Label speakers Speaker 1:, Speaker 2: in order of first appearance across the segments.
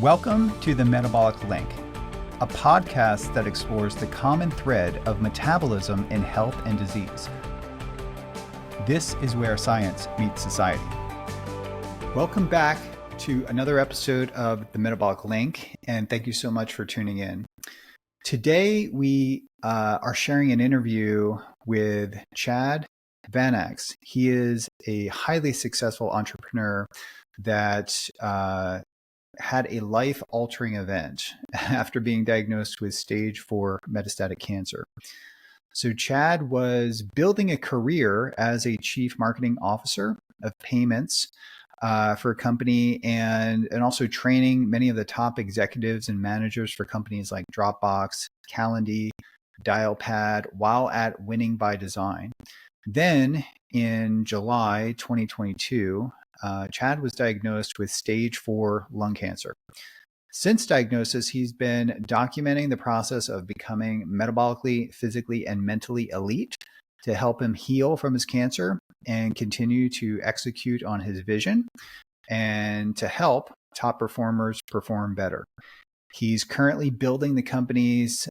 Speaker 1: Welcome to the Metabolic Link, a podcast that explores the common thread of metabolism in health and disease. This is where science meets society. Welcome back to another episode of the Metabolic Link, and thank you so much for tuning in. Today, we are sharing an interview with Chad Vanags. He is a highly successful entrepreneur that had a life-altering event after being diagnosed with stage 4 metastatic cancer. So Chad was building a career as a chief marketing officer of payments for a company and also training many of the top executives and managers for companies like Dropbox, Calendly, Dialpad, while at Winning by Design. Then in July 2022, Chad was diagnosed with stage 4 lung cancer. Since diagnosis, he's been documenting the process of becoming metabolically, physically, and mentally elite to help him heal from his cancer and continue to execute on his vision and to help top performers perform better. He's currently building the company's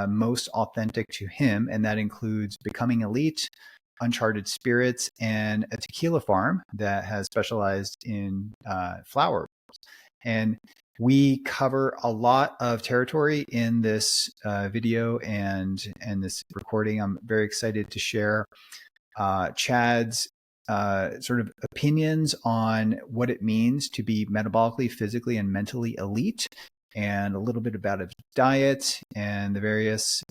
Speaker 1: most authentic to him, and that includes Becoming Elite, Uncharted Spirits, and a tequila farm that has specialized in flowers. And we cover a lot of territory in this video and this recording. I'm very excited to share Chad's sort of opinions on what it means to be metabolically, physically, and mentally elite, and a little bit about his diet and the various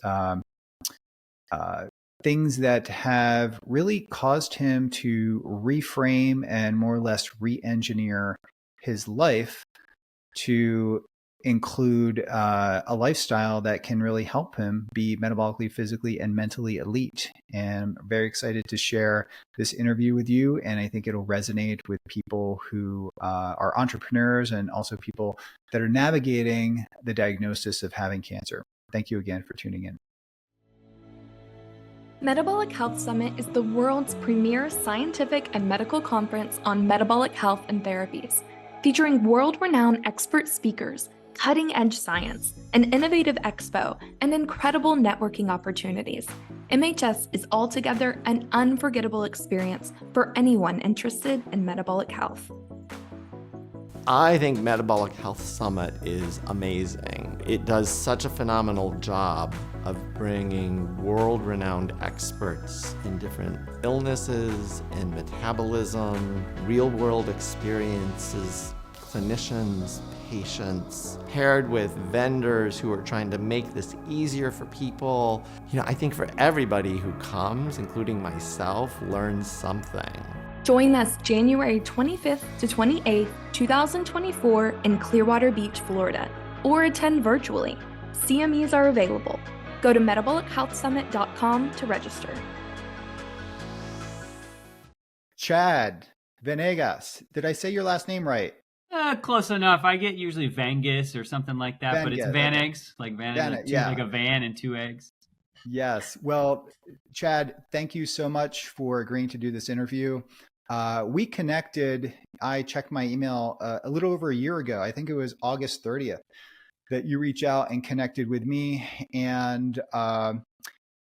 Speaker 1: things that have really caused him to reframe and more or less re-engineer his life to include a lifestyle that can really help him be metabolically, physically, and mentally elite. And I'm very excited to share this interview with you, and I think it'll resonate with people who are entrepreneurs and also people that are navigating the diagnosis of having cancer. Thank you again for tuning in.
Speaker 2: Metabolic Health Summit is the world's premier scientific and medical conference on metabolic health and therapies, featuring world-renowned expert speakers, cutting-edge science, an innovative expo, and incredible networking opportunities. MHS is altogether an unforgettable experience for anyone interested in metabolic health.
Speaker 3: I think Metabolic Health Summit is amazing. It does such a phenomenal job of bringing world-renowned experts in different illnesses and metabolism, real-world experiences, clinicians, patients, paired with vendors who are trying to make this easier for people. I think for everybody who comes, including myself, learns something.
Speaker 2: Join us January 25th to 28th, 2024 in Clearwater Beach, Florida, or attend virtually. CMEs are available. Go to metabolichealthsummit.com to register.
Speaker 1: Chad Vanags, did I say your last name right?
Speaker 4: Close enough. I get usually Vangus or something like that, but it's Vanags, like
Speaker 1: Vanags, yeah.
Speaker 4: Like a van and two eggs.
Speaker 1: Yes. Well, Chad, thank you so much for agreeing to do this interview. We connected, I checked my email a little over a year ago. I think it was August 30th that you reached out and connected with me, and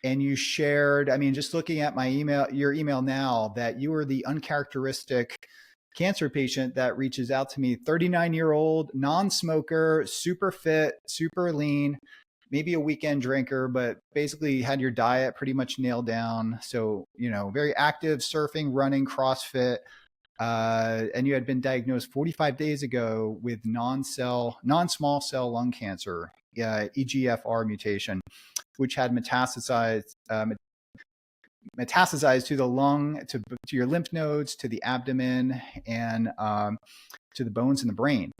Speaker 1: you shared, just looking at my email, your email now, that you were the uncharacteristic cancer patient that reaches out to me, 39-year-old, non-smoker, super fit, super lean, maybe a weekend drinker, but basically had your diet pretty much nailed down. So, very active, surfing, running, CrossFit. And you had been diagnosed 45 days ago with non-small cell lung cancer, EGFR mutation, which had metastasized to the lung, to your lymph nodes, to the abdomen, and to the bones in the brain.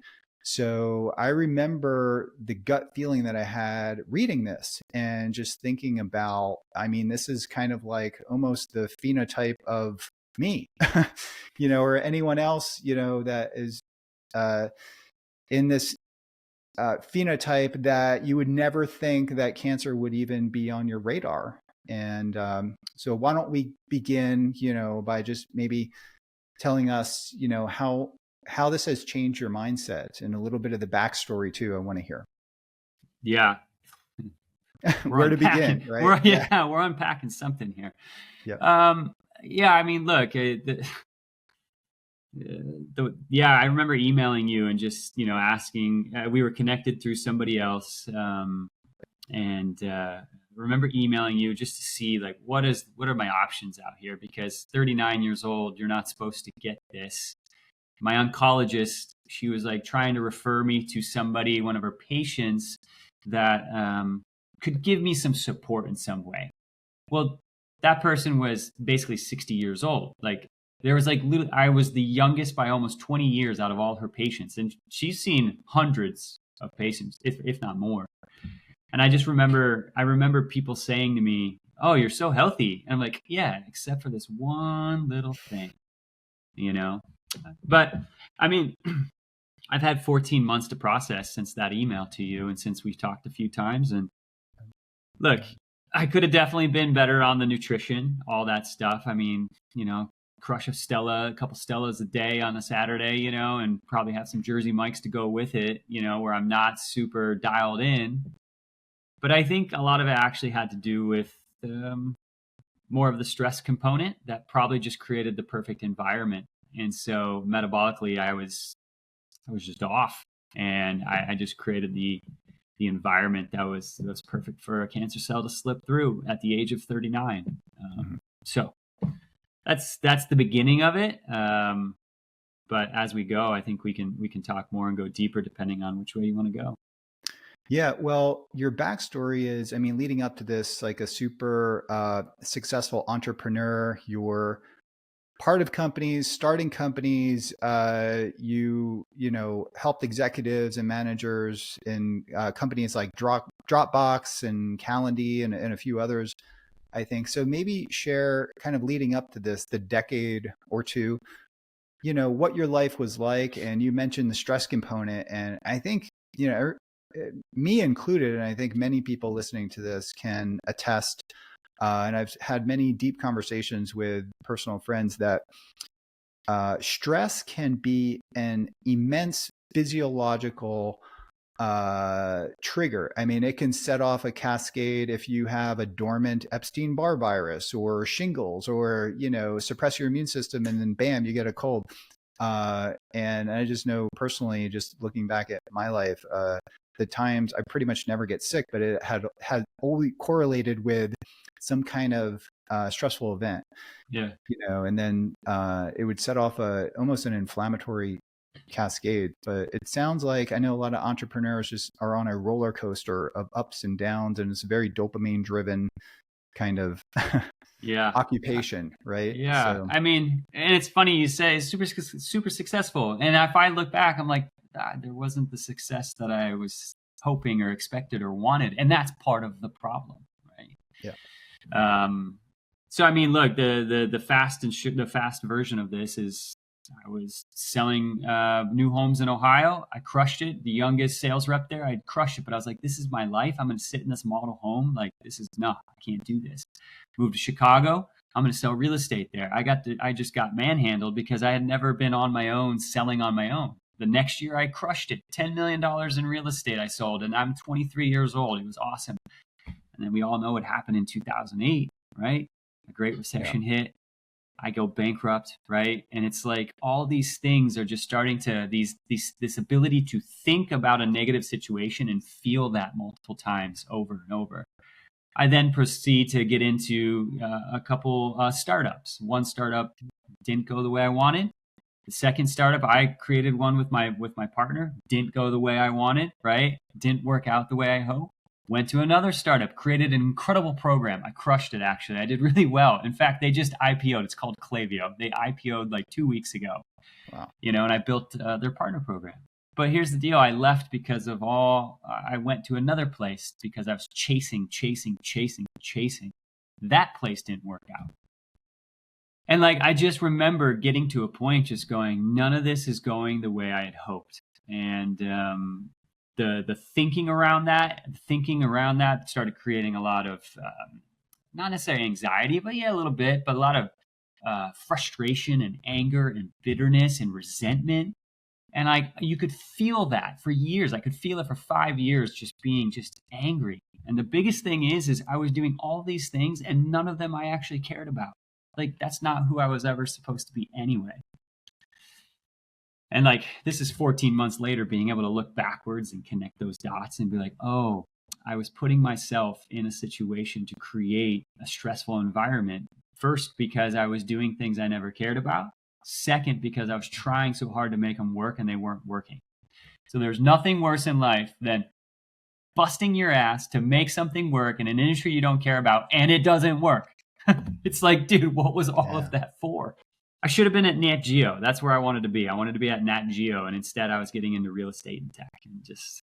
Speaker 1: So I remember the gut feeling that I had reading this and just thinking about, this is kind of like almost the phenotype of me, or anyone else, that is in this phenotype that you would never think that cancer would even be on your radar. And so why don't we begin, by just maybe telling us, how how this has changed your mindset and a little bit of the backstory too. I want to hear.
Speaker 4: Yeah.
Speaker 1: Where to begin, right?
Speaker 4: We're unpacking something here.
Speaker 1: Yeah.
Speaker 4: Yeah, I mean, look, I remember emailing you and just, asking, we were connected through somebody else. And remember emailing you just to see like, what are my options out here? Because 39 years old, you're not supposed to get this. My oncologist, she was like trying to refer me to somebody, one of her patients that could give me some support in some way. Well, that person was basically 60 years old. Like there was I was the youngest by almost 20 years out of all her patients. And she's seen hundreds of patients, if not more. And I remember people saying to me, "Oh, you're so healthy." And I'm like, "Yeah, except for this one little thing, But I mean, I've had 14 months to process since that email to you and since we've talked a few times. And look, I could have definitely been better on the nutrition, all that stuff. I mean, crush a couple Stellas a day on a Saturday, and probably have some Jersey Mikes to go with it, where I'm not super dialed in. But I think a lot of it actually had to do with more of the stress component that probably just created the perfect environment. And so metabolically, I was just off, and I just created the environment that was perfect for a cancer cell to slip through at the age of 39. So that's the beginning of it. But as we go, I think we can talk more and go deeper depending on which way you want to go.
Speaker 1: Yeah, well, your backstory is, I mean, leading up to this, like a super successful entrepreneur. You're part of companies, starting companies. You helped executives and managers in companies like Dropbox and Calendly and a few others, I think. So maybe share, kind of leading up to this, the decade or two, what your life was like. And you mentioned the stress component, and I think me included, and I think many people listening to this can attest. And I've had many deep conversations with personal friends that stress can be an immense physiological trigger. I mean, it can set off a cascade if you have a dormant Epstein-Barr virus or shingles, or suppress your immune system, and then bam, you get a cold. And I just know personally, just looking back at my life, the times I pretty much never get sick, but it had only correlated with some kind of stressful event.
Speaker 4: Yeah.
Speaker 1: And then it would set off almost an inflammatory cascade. But it sounds like, I know a lot of entrepreneurs just are on a roller coaster of ups and downs, and it's a very dopamine driven kind of occupation, right?
Speaker 4: Yeah. So, I mean, and it's funny you say super successful. And if I look back, I'm like, there wasn't the success that I was hoping or expected or wanted. And that's part of the problem, right?
Speaker 1: Yeah.
Speaker 4: So, I mean, look, the fast version of this is I was selling new homes in Ohio. I crushed it. The youngest sales rep there, I'd crushed it. But I was like, this is my life. I'm going to sit in this model home. Like, I can't do this. Moved to Chicago. I'm going to sell real estate there. I just got manhandled because I had never been on my own, selling on my own. The next year I crushed it. $10 million in real estate I sold, and I'm 23 years old. It was awesome. And then we all know what happened in 2008, right? A Great Recession hit. I go bankrupt, right? And it's like all these things are just starting to, this ability to think about a negative situation and feel that multiple times over and over. I then proceed to get into a couple startups. One startup didn't go the way I wanted. The second startup, I created one with my partner, didn't go the way I wanted, right? Didn't work out the way I hoped. Went to another startup, created an incredible program. I crushed it, actually. I did really well. In fact, they just IPO'd. It's called Klaviyo. They IPO'd like 2 weeks ago.
Speaker 1: Wow.
Speaker 4: And I built their partner program. But here's the deal. I left because of I went to another place because I was chasing. That place didn't work out. And I just remember getting to a point just going, none of this is going the way I had hoped. And the thinking around that started creating a lot of, not necessarily anxiety, but a little bit, but a lot of frustration and anger and bitterness and resentment. And you could feel that for years. I could feel it for 5 years, just being just angry. And the biggest thing is I was doing all these things and none of them I actually cared about. Like, that's not who I was ever supposed to be anyway. And like, this is 14 months later, being able to look backwards and connect those dots and be like, oh, I was putting myself in a situation to create a stressful environment. First, because I was doing things I never cared about. Second, because I was trying so hard to make them work and they weren't working. So there's nothing worse in life than busting your ass to make something work in an industry you don't care about and it doesn't work. It's like, dude, what was all of that for? I should have been at Nat Geo. That's where I wanted to be. I wanted to be at Nat Geo, and instead I was getting into real estate and tech, and it just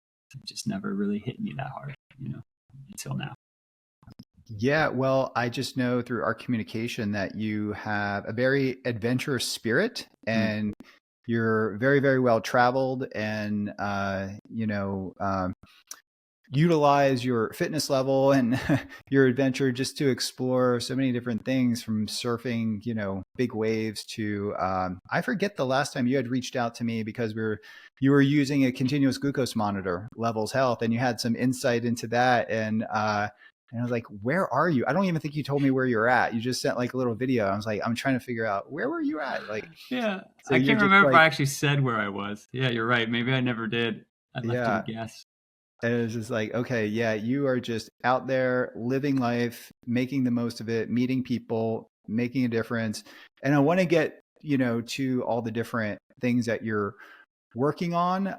Speaker 4: never really hit me that hard, until now.
Speaker 1: Yeah, well, I just know through our communication that you have a very adventurous spirit, and you're very, very well traveled, and utilize your fitness level and your adventure just to explore so many different things, from surfing, big waves to, I forget the last time you had reached out to me because you were using a continuous glucose monitor, Levels Health, and you had some insight into that. And I was like, where are you? I don't even think you told me where you're at. You just sent like a little video. I was like, I'm trying to figure out, where were you at? Like,
Speaker 4: yeah,
Speaker 1: so
Speaker 4: I can't remember if I actually said where I was. Yeah, you're right. Maybe I never did. I left you a guess.
Speaker 1: And it was just like, okay, yeah, you are just out there living life, making the most of it, meeting people, making a difference. And I want to get, to all the different things that you're working on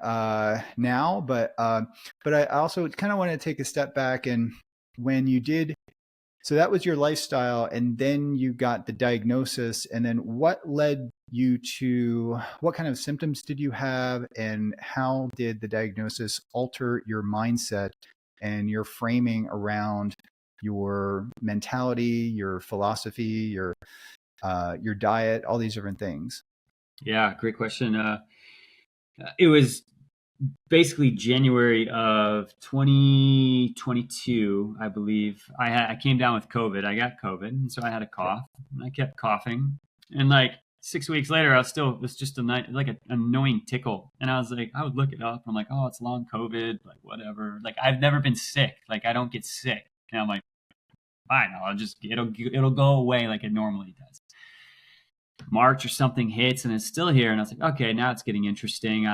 Speaker 1: now, but I also kind of want to take a step back. And when you did, so that was your lifestyle, and then you got the diagnosis, and then what led you to, what kind of symptoms did you have, and how did the diagnosis alter your mindset and your framing around your mentality, your philosophy, your diet, all these different things?
Speaker 4: Yeah, great question. It was basically January of 2022, I believe. I came down with COVID. I got COVID, and so I had a cough, and I kept coughing. And like 6 weeks later, it was just an annoying tickle. And I was like, I would look it up. I'm like, oh, it's long COVID, like whatever. Like, I've never been sick. Like, I don't get sick. And I'm like, fine, it'll go away like it normally does. March or something hits and it's still here, and I was like, okay, now it's getting interesting.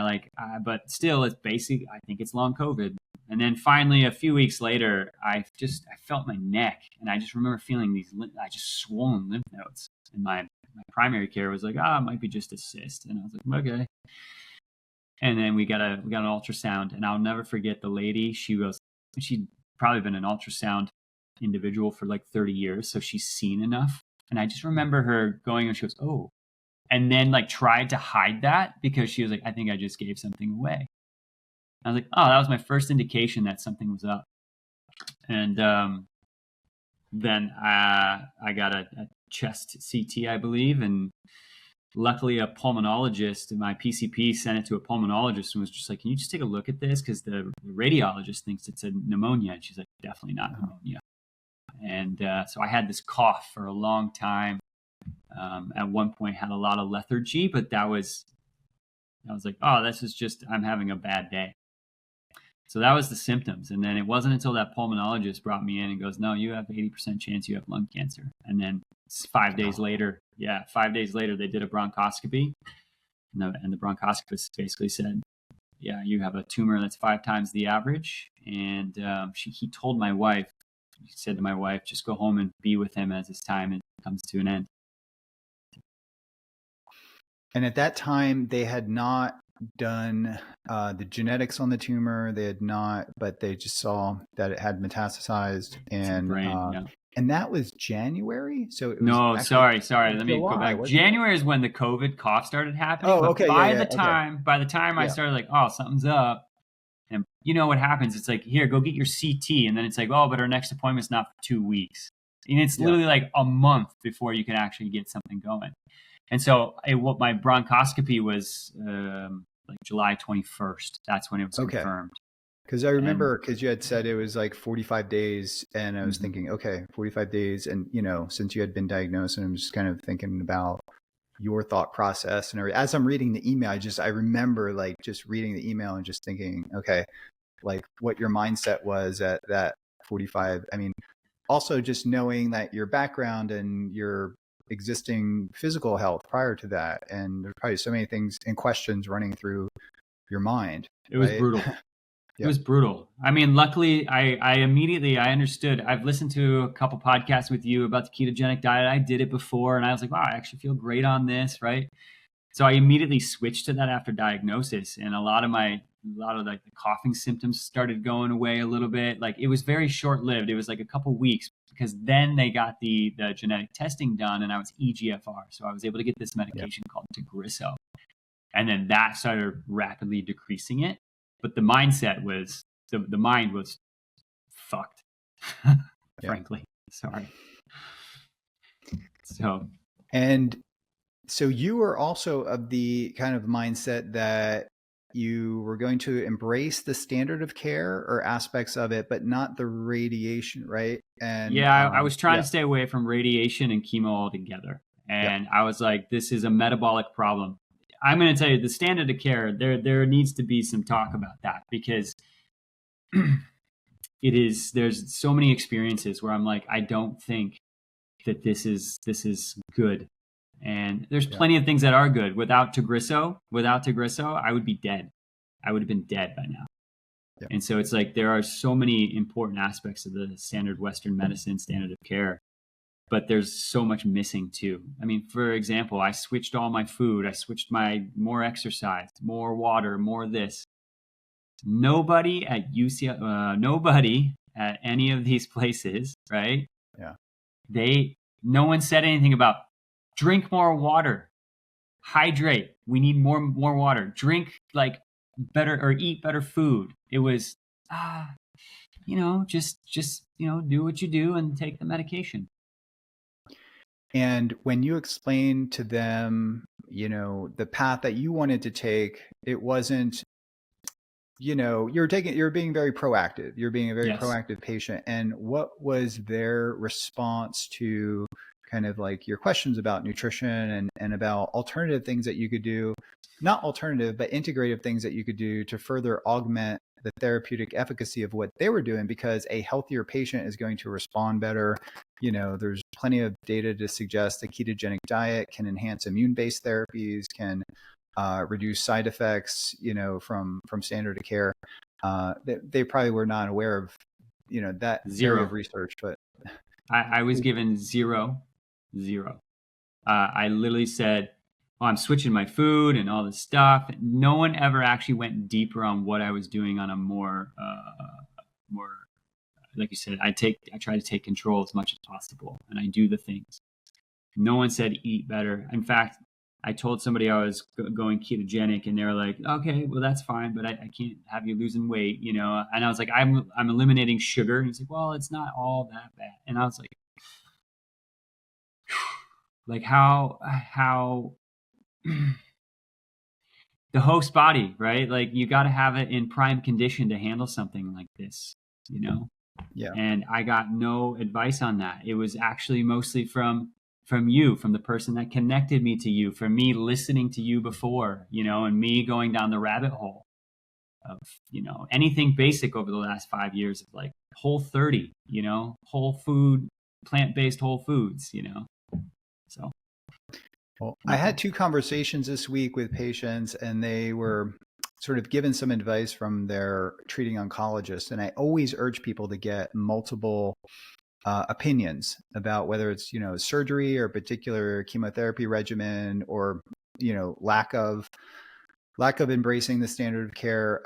Speaker 4: But still, it's basic. I think it's long COVID. And then finally, a few weeks later, I felt my neck, and I just remember feeling these swollen lymph nodes. And my primary care was like, it might be just a cyst. And I was like, okay. And then we got an ultrasound, and I'll never forget the lady. She'd probably been an ultrasound individual for like 30 years, so she's seen enough. And I just remember her going, and she goes, oh, and then like tried to hide that because she was like, I think I just gave something away. I was like, oh, that was my first indication that something was up. And then I got a chest CT, I believe. And luckily a pulmonologist, my PCP sent it to a pulmonologist and was just like, can you just take a look at this? Because the radiologist thinks it's a pneumonia. And she's like, definitely not pneumonia. And so I had this cough for a long time. At one point had a lot of lethargy, but I was like, oh, this is just, I'm having a bad day. So that was the symptoms. And then it wasn't until that pulmonologist brought me in and goes, no, you have 80% chance you have lung cancer. And then 5 days later, they did a bronchoscopy. And the bronchoscopist basically said, yeah, you have a tumor that's 5 times the average. And he told my wife, he said to my wife, just go home and be with him as his time comes to an end.
Speaker 1: And at that time, they had not done the genetics on the tumor. They had not, but they just saw that it had metastasized. And that was January. So it was
Speaker 4: sorry. Let me go back. January is when the COVID cough started happening. Oh, okay. By the time I started like, oh, something's up. And you know what happens? It's like, here, go get your CT. And then it's like, oh, but our next appointment's not for 2 weeks. And it's literally like a month before you can actually get something going. And so what my bronchoscopy was like July 21st. That's when it was confirmed.
Speaker 1: Because I remember, because you had said it was like 45 days. And I was thinking, okay, 45 days. And, since you had been diagnosed, and I'm just kind of thinking about, your thought process and everything. As I'm reading the email, I remember like just reading the email and just thinking, okay, like what your mindset was at that 45. I mean, also just knowing that your background and your existing physical health prior to that, and there's probably so many things and questions running through your mind.
Speaker 4: It was
Speaker 1: right?
Speaker 4: brutal. It was brutal. I mean, luckily, I immediately I understood. I've listened to a couple podcasts with you about the ketogenic diet. I did it before, and I was like, wow, I actually feel great on this, right? So I immediately switched to that after diagnosis, and a lot of like the coughing symptoms started going away a little bit. Like it was very short lived. It was like a couple weeks because then they got the genetic testing done, and I was EGFR, so I was able to get this medication called D'Agostino, and then that started rapidly decreasing it. But the mindset was the mind was fucked, frankly. Sorry.
Speaker 1: And so you were also of the kind of mindset that you were going to embrace the standard of care or aspects of it, but not the radiation, right? And
Speaker 4: I was trying to stay away from radiation and chemo altogether. And I was like, this is a metabolic problem. I'm going to tell you the standard of care, there needs to be some talk about that because there's so many experiences where I'm like, I don't think that this is good. And there's plenty of things that are good. Without D'Agostino, I would be dead. I would have been dead by now.
Speaker 1: Yeah.
Speaker 4: And so it's like, there are so many important aspects of the standard Western medicine, standard of care, but there's so much missing too. I mean, for example, I switched all my food. I switched my more exercise, more water, more this. Nobody at UCL, nobody at any of these places, right?
Speaker 1: Yeah.
Speaker 4: No one said anything about drink more water, hydrate. We need more water. Drink like better or eat better food. It was, just do what you do and take the medication.
Speaker 1: And when you explained to them, the path that you wanted to take, it wasn't, you're being very proactive. You're being a very proactive patient. And what was their response to kind of like your questions about nutrition and about alternative things that you could do, not alternative, but integrative things that you could do to further augment the therapeutic efficacy of what they were doing? Because a healthier patient is going to respond better. There's plenty of data to suggest the ketogenic diet can enhance immune-based therapies, can reduce side effects, from standard of care. They probably were not aware of, that area of research, but
Speaker 4: I was given zero. I literally said, I'm switching my food and all this stuff. No one ever actually went deeper on what I was doing on a more, like you said, I try to take control as much as possible, and I do the things. No one said eat better. In fact, I told somebody I was going ketogenic, and they were like, okay, well, that's fine, but I can't have you losing weight, And I was like, I'm eliminating sugar. And he's like, well, it's not all that bad. And I was like, how the host body, right? Like you got to have it in prime condition to handle something like this,
Speaker 1: Yeah.
Speaker 4: And I got no advice on that. It was actually mostly from you, from the person that connected me to you, from me listening to you before, and me going down the rabbit hole of, anything basic over the last 5 years of like Whole30, whole food, plant-based whole foods, so.
Speaker 1: Well, I had 2 conversations this week with patients, and they were sort of given some advice from their treating oncologist. And I always urge people to get multiple opinions about whether it's, surgery or a particular chemotherapy regimen or, lack of embracing the standard of care.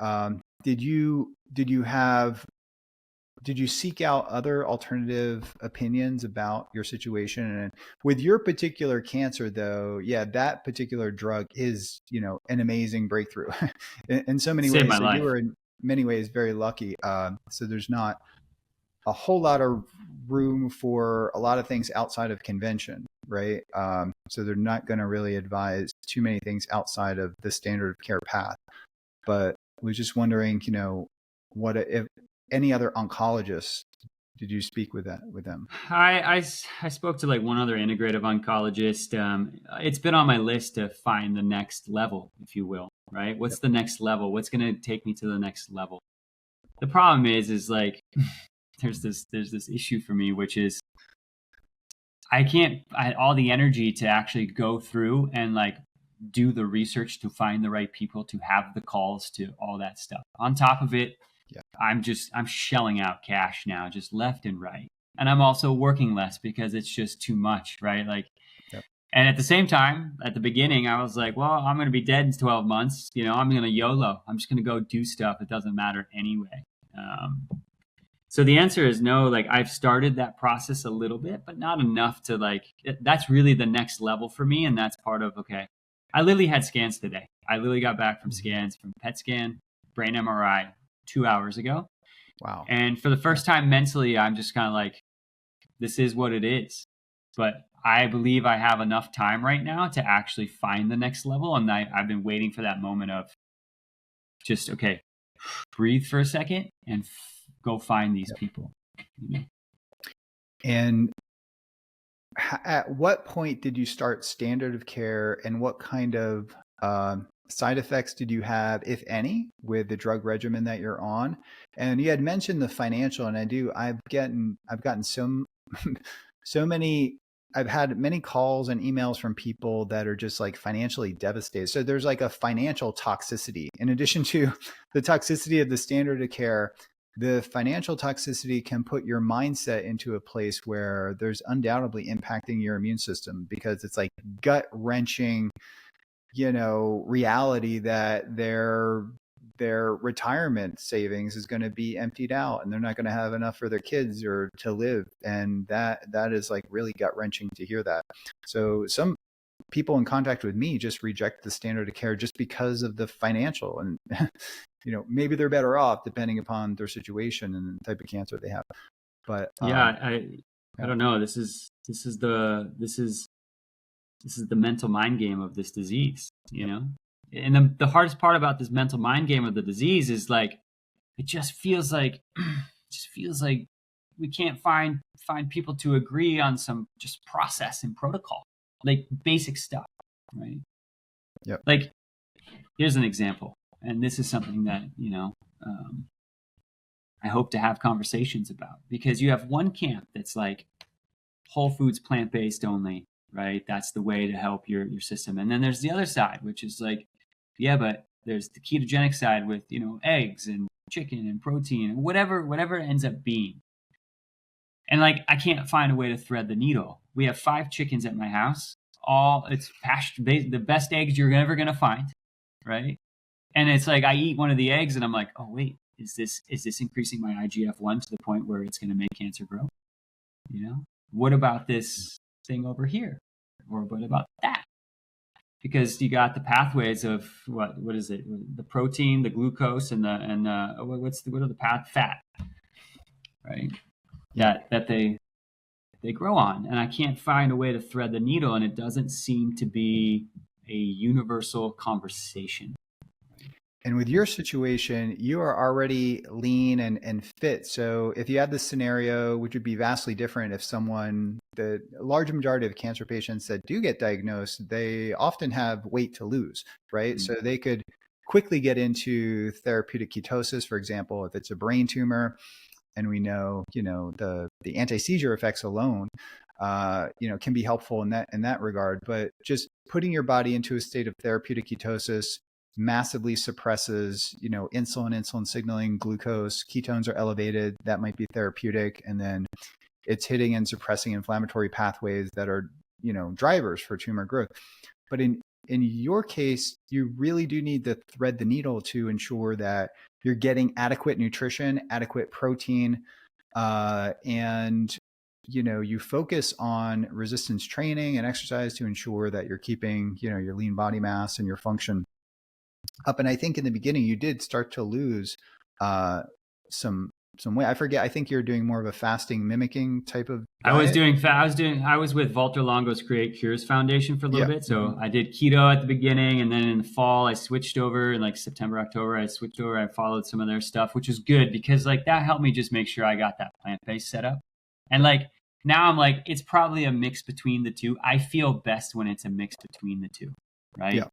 Speaker 1: Did you seek out other alternative opinions about your situation? And with your particular cancer, though, that particular drug is, an amazing breakthrough in so many ways. So you were in many ways very lucky. So there's not a whole lot of room for a lot of things outside of convention, right? So they're not going to really advise too many things outside of the standard of care path. But I was just wondering, what if any other oncologists did you speak with them?
Speaker 4: I spoke to like one other integrative oncologist. It's been on my list to find the next level, if you will, right? What's the next level? What's going to take me to the next level? The problem is like there's this issue for me, which is I had all the energy to actually go through and like do the research to find the right people, to have the calls, to all that stuff. On top of it, I'm shelling out cash now, just left and right. And I'm also working less because it's just too much, right? Like, and at the same time, at the beginning, I was like, well, I'm going to be dead in 12 months. You know, I'm going to YOLO. I'm just going to go do stuff. It doesn't matter anyway. So the answer is no. Like, I've started that process a little bit, but not enough to like, that's really the next level for me. And that's part of, okay, I literally had scans today. I literally got back from scans, from PET scan, brain MRI 2 hours ago.
Speaker 1: Wow.
Speaker 4: And for the first time mentally, I'm just kind of like, this is what it is. But I believe I have enough time right now to actually find the next level. And I've been waiting for that moment of just, okay, breathe for a second and go find these people. You know?
Speaker 1: And at what point did you start standard of care, and what kind of side effects did you have, if any, with the drug regimen that you're on? And you had mentioned the financial, and I've gotten so many, I've had many calls and emails from people that are just like financially devastated. So there's like a financial toxicity in addition to the toxicity of the standard of care. The financial toxicity can put your mindset into a place where there's undoubtedly impacting your immune system, because it's like gut wrenching, reality that their retirement savings is going to be emptied out, and they're not going to have enough for their kids or to live. And that is like really gut wrenching to hear that. So some people in contact with me just reject the standard of care just because of the financial, and maybe they're better off depending upon their situation and the type of cancer they have. But
Speaker 4: I don't know. This is the mental mind game of this disease, you know? And the hardest part about this mental mind game of the disease is like, it just feels like we can't find people to agree on some just process and protocol, like basic stuff, right?
Speaker 1: Yep.
Speaker 4: Like, here's an example. And this is something that, I hope to have conversations about, because you have one camp that's like whole foods, plant-based only, right? That's the way to help your system. And then there's the other side, which is like, yeah, but there's the ketogenic side with, eggs and chicken and protein and whatever it ends up being. And like, I can't find a way to thread the needle. We have 5 chickens at my house. It's the best eggs you're ever going to find, right? And it's like, I eat one of the eggs and I'm like, oh wait, is this increasing my IGF-1 to the point where it's going to make cancer grow? What about this thing over here? Or what about that? Because you got the pathways of what is it? The protein, the glucose, and what are the fat, right? That they grow on, and I can't find a way to thread the needle, and it doesn't seem to be a universal conversation.
Speaker 1: And with your situation, you are already lean and fit. So if you had this scenario, which would be vastly different if the large majority of cancer patients that do get diagnosed, they often have weight to lose, right? Mm-hmm. So they could quickly get into therapeutic ketosis, for example, if it's a brain tumor. And we know, the anti-seizure effects alone, can be helpful in that regard. But just putting your body into a state of therapeutic ketosis massively suppresses, insulin signaling, glucose, ketones are elevated. That might be therapeutic. And then it's hitting and suppressing inflammatory pathways that are, drivers for tumor growth. But in your case, you really do need to thread the needle to ensure that you're getting adequate nutrition, adequate protein, and you focus on resistance training and exercise to ensure that you're keeping, your lean body mass and your function up. And I think in the beginning you did start to lose some way. I forget. I think you're doing more of a fasting mimicking type of
Speaker 4: I was
Speaker 1: diet.
Speaker 4: I was with Walter Longo's Create Cures Foundation for a little
Speaker 1: Yeah.
Speaker 4: bit. So I did keto at the beginning, and then in the fall I switched over. In like September, October, I switched over. I followed some of their stuff, which was good because like that helped me just make sure I got that plant-based setup. And like now I'm like, it's probably a mix between the two. I feel best when it's a mix between the two, right?
Speaker 1: Yeah.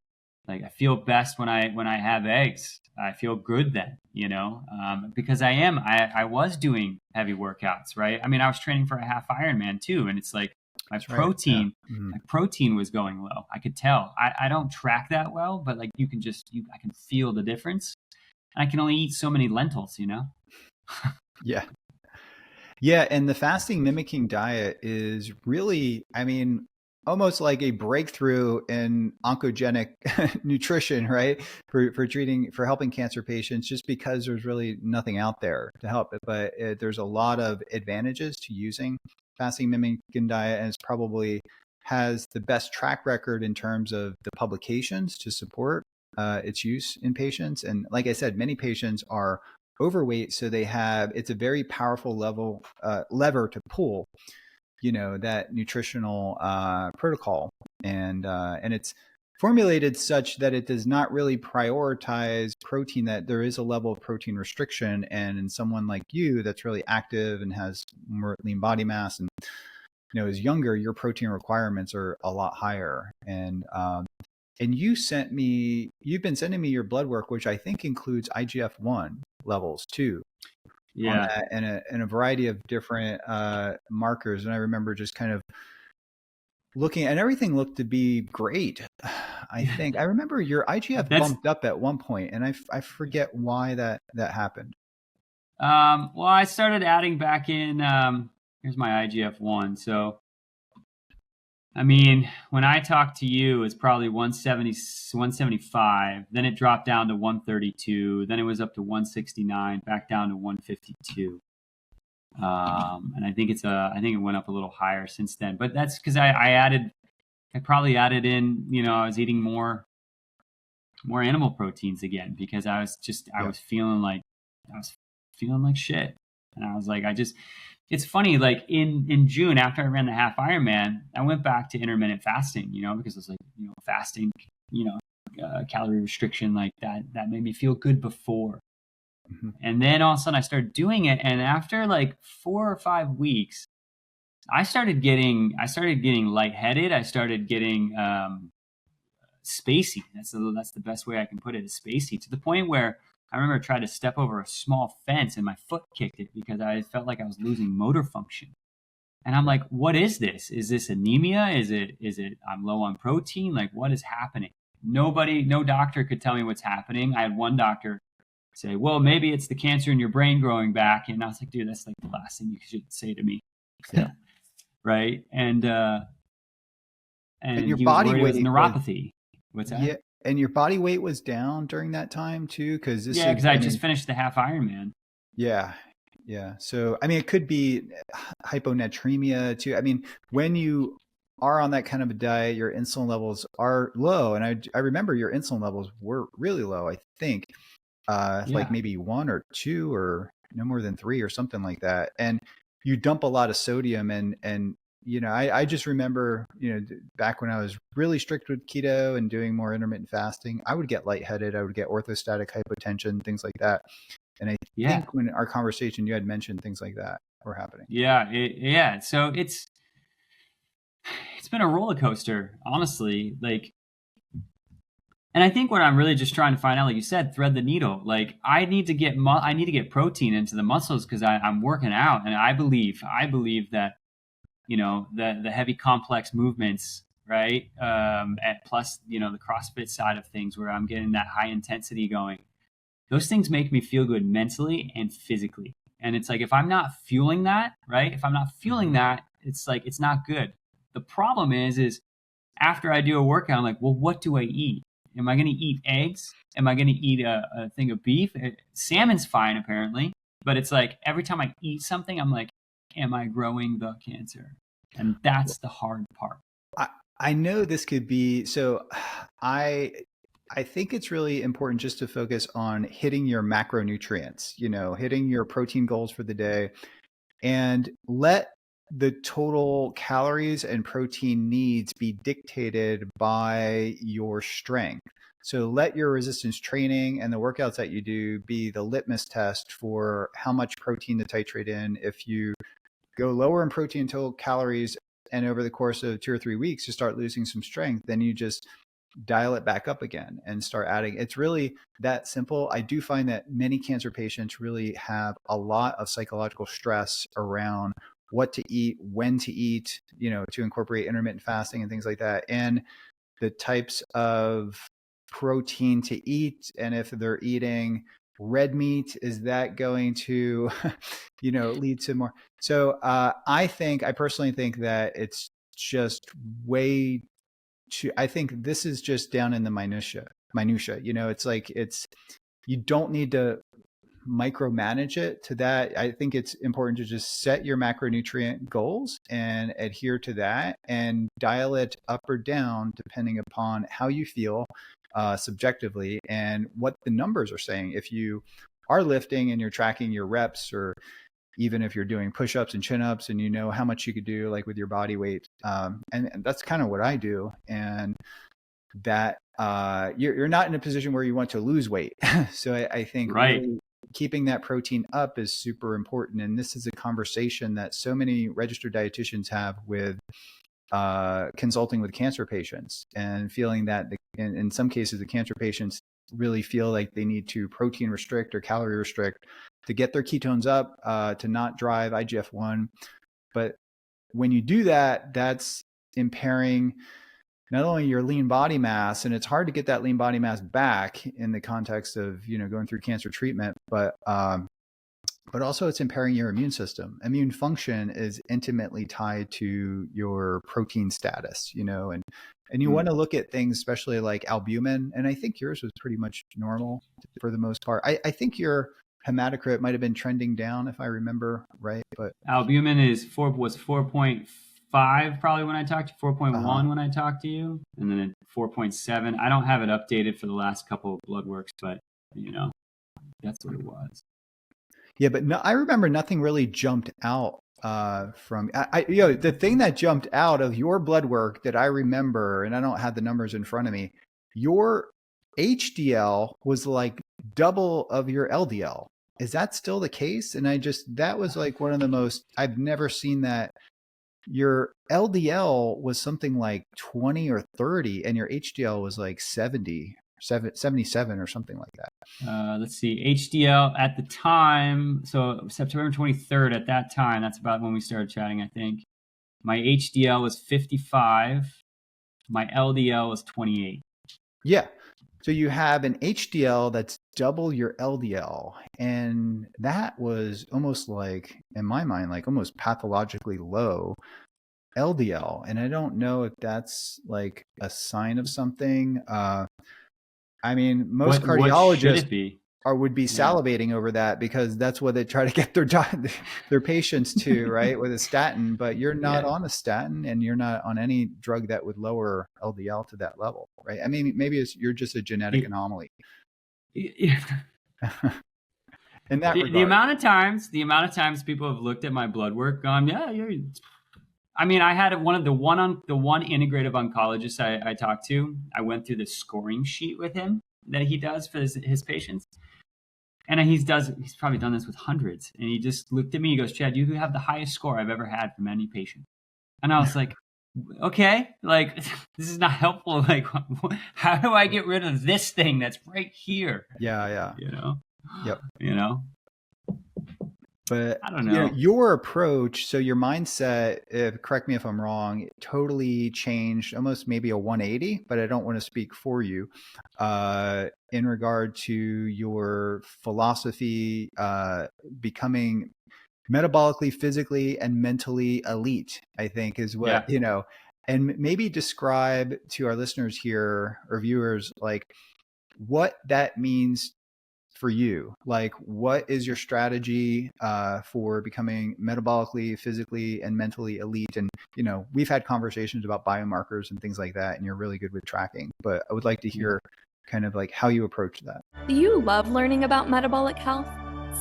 Speaker 4: Like I feel best when I have eggs. I feel good then, because I was doing heavy workouts, right? I mean, I was training for a half Ironman too, and it's like my
Speaker 1: That's right.
Speaker 4: protein,
Speaker 1: Yeah.
Speaker 4: my protein was going low. I could tell. I don't track that well, but like I can feel the difference. And I can only eat so many lentils,
Speaker 1: Yeah. Yeah. And the fasting mimicking diet is really, I mean, almost like a breakthrough in oncogenic nutrition, right? For helping cancer patients, just because there's really nothing out there to help. But there's a lot of advantages to using fasting mimicking diet, and it's probably has the best track record in terms of the publications to support its use in patients. And like I said, many patients are overweight, so it's a very powerful lever to pull, that nutritional protocol, and it's formulated such that it does not really prioritize protein, that there is a level of protein restriction. And in someone like you that's really active and has more lean body mass and is younger, your protein requirements are a lot higher. And you've been sending me your blood work, which I think includes IGF-1 levels too, on that, and a variety of different markers. And I remember just kind of looking, and everything looked to be great. I think I remember your IGF bumped up at one point, and I forget why that happened.
Speaker 4: Well, I started adding back in. Here's my IGF-1. So, I mean, when I talked to you, it's probably 170, 175. Then it dropped down to 132. Then it was up to 169, back down to 152. And I think it went up a little higher since then. But that's because I probably added in, I was eating more animal proteins again, because I was feeling like shit. And I was like, it's funny, like in June, after I ran the half Ironman, I went back to intermittent fasting, because it's like, fasting, calorie restriction, like that made me feel good before. Mm-hmm. And then all of a sudden I started doing it. And after like 4 or 5 weeks, I started getting lightheaded. I started getting spacey. That's the best way I can put it, is spacey, to the point where I remember I tried to step over a small fence and my foot kicked it because I felt like I was losing motor function. And I'm like, what is this? Is this anemia? Is it I'm low on protein? Like, what is happening? No doctor could tell me what's happening. I had one doctor say, well, maybe it's the cancer in your brain growing back. And I was like, dude, that's like the last thing you should say to me. Yeah. Right. And
Speaker 1: your body weight
Speaker 4: was neuropathy. What's that?
Speaker 1: Yeah. And your body weight was down during that time too? Because
Speaker 4: I just finished the half Ironman.
Speaker 1: Yeah. Yeah. So, I mean, it could be hyponatremia too. I mean, when you are on that kind of a diet, your insulin levels are low. And I remember your insulin levels were really low, I think, like maybe 1 or 2 or no more than 3 or something like that. And you dump a lot of sodium, and I just remember, back when I was really strict with keto and doing more intermittent fasting, I would get lightheaded. I would get orthostatic hypotension, things like that. And I think when our conversation, you had mentioned things like that were happening.
Speaker 4: Yeah. So it's been a roller coaster, honestly. Like, and I think what I'm really just trying to find out, like you said, thread the needle. Like, I need to get protein into the muscles because I'm working out, and I believe that, the heavy complex movements, right? And plus, the CrossFit side of things, where I'm getting that high intensity going. Those things make me feel good mentally and physically. And it's like, if I'm not fueling that, right? If I'm not fueling that, it's like, it's not good. The problem is after I do a workout, I'm like, well, what do I eat? Am I going to eat eggs? Am I going to eat a thing of beef? Salmon's fine, apparently. But it's like, every time I eat something, I'm like, am I growing the cancer? And that's the hard part.
Speaker 1: I know this could be, so I I think it's really important just to focus on hitting your macronutrients, hitting your protein goals for the day, and let the total calories and protein needs be dictated by your strength. So let your resistance training and the workouts that you do be the litmus test for how much protein to titrate in. If you go lower in protein total calories and over the course of 2 or 3 weeks you start losing some strength, then you just dial it back up again and start adding. It's really that simple. I do find that many cancer patients really have a lot of psychological stress around what to eat, when to eat, to incorporate intermittent fasting and things like that, and the types of protein to eat. And if they're eating red meat, is that going to, lead to more? So I personally think that it's just way I think this is just down in the minutia. You don't need to micromanage it to that. I think it's important to just set your macronutrient goals and adhere to that and dial it up or down depending upon how you feel subjectively and what the numbers are saying. If you are lifting and you're tracking your reps, or even if you're doing push-ups and chin-ups and you know how much you could do like with your body weight. And that's kind of what I do. And that you're not in a position where you want to lose weight. So I think really keeping that protein up is super important. And this is a conversation that so many registered dietitians have with consulting with cancer patients, and feeling that in some cases, the cancer patients really feel like they need to protein restrict or calorie restrict to get their ketones up, to not drive IGF-1. But when you do that, that's impairing not only your lean body mass, and it's hard to get that lean body mass back in the context of, going through cancer treatment, but also it's impairing your immune system. Immune function is intimately tied to your protein status, and you want to look at things, especially like albumin. And I think yours was pretty much normal for the most part. I think your hematocrit might have been trending down if I remember right, but
Speaker 4: albumin was 4.5 probably when I talked to 4.1 when I talked to you, and then 4.7. I don't have it updated for the last couple of blood works, but that's what it was.
Speaker 1: Yeah, but no, I remember nothing really jumped out from the thing that jumped out of your blood work that I remember, and I don't have the numbers in front of me. Your HDL was like double of your LDL. Is that still the case? And that was like one of the most, I've never seen that. Your LDL was something like 20 or 30 and your HDL was like 77 or something like that.
Speaker 4: Let's see, HDL at the time, so September 23rd at that time, that's about when we started chatting, I think. My HDL was 55. My LDL was 28.
Speaker 1: Yeah. So you have an HDL that's double your LDL. And that was almost like, in my mind, like almost pathologically low LDL. And I don't know if that's like a sign of something. I mean, most cardiologists would be salivating over that, because that's what they try to get their patients to, right, with a statin. But you're not on a statin, and you're not on any drug that would lower LDL to that level, right? I mean, maybe you're just a genetic anomaly. In that regard.
Speaker 4: The amount of times people have looked at my blood work, gone, I mean, I had the one integrative oncologist I talked to. I went through the scoring sheet with him that he does for his patients. And he's probably done this with hundreds. And he just looked at me, he goes, Chad, you have the highest score I've ever had from any patient. And I was like, okay, like, this is not helpful. Like, how do I get rid of this thing that's right here?
Speaker 1: Yeah. Yep. But
Speaker 4: I don't know.
Speaker 1: Your approach, so your mindset, correct me if I'm wrong, totally changed, almost maybe a 180, but I don't want to speak for you, in regard to your philosophy, becoming metabolically, physically, and mentally elite, I think is what, and maybe describe to our listeners here or viewers, like what that means for you. Like, what is your strategy for becoming metabolically, physically, and mentally elite? And, we've had conversations about biomarkers and things like that, and you're really good with tracking, but I would like to hear kind of like how you approach that.
Speaker 2: Do you love learning about metabolic health?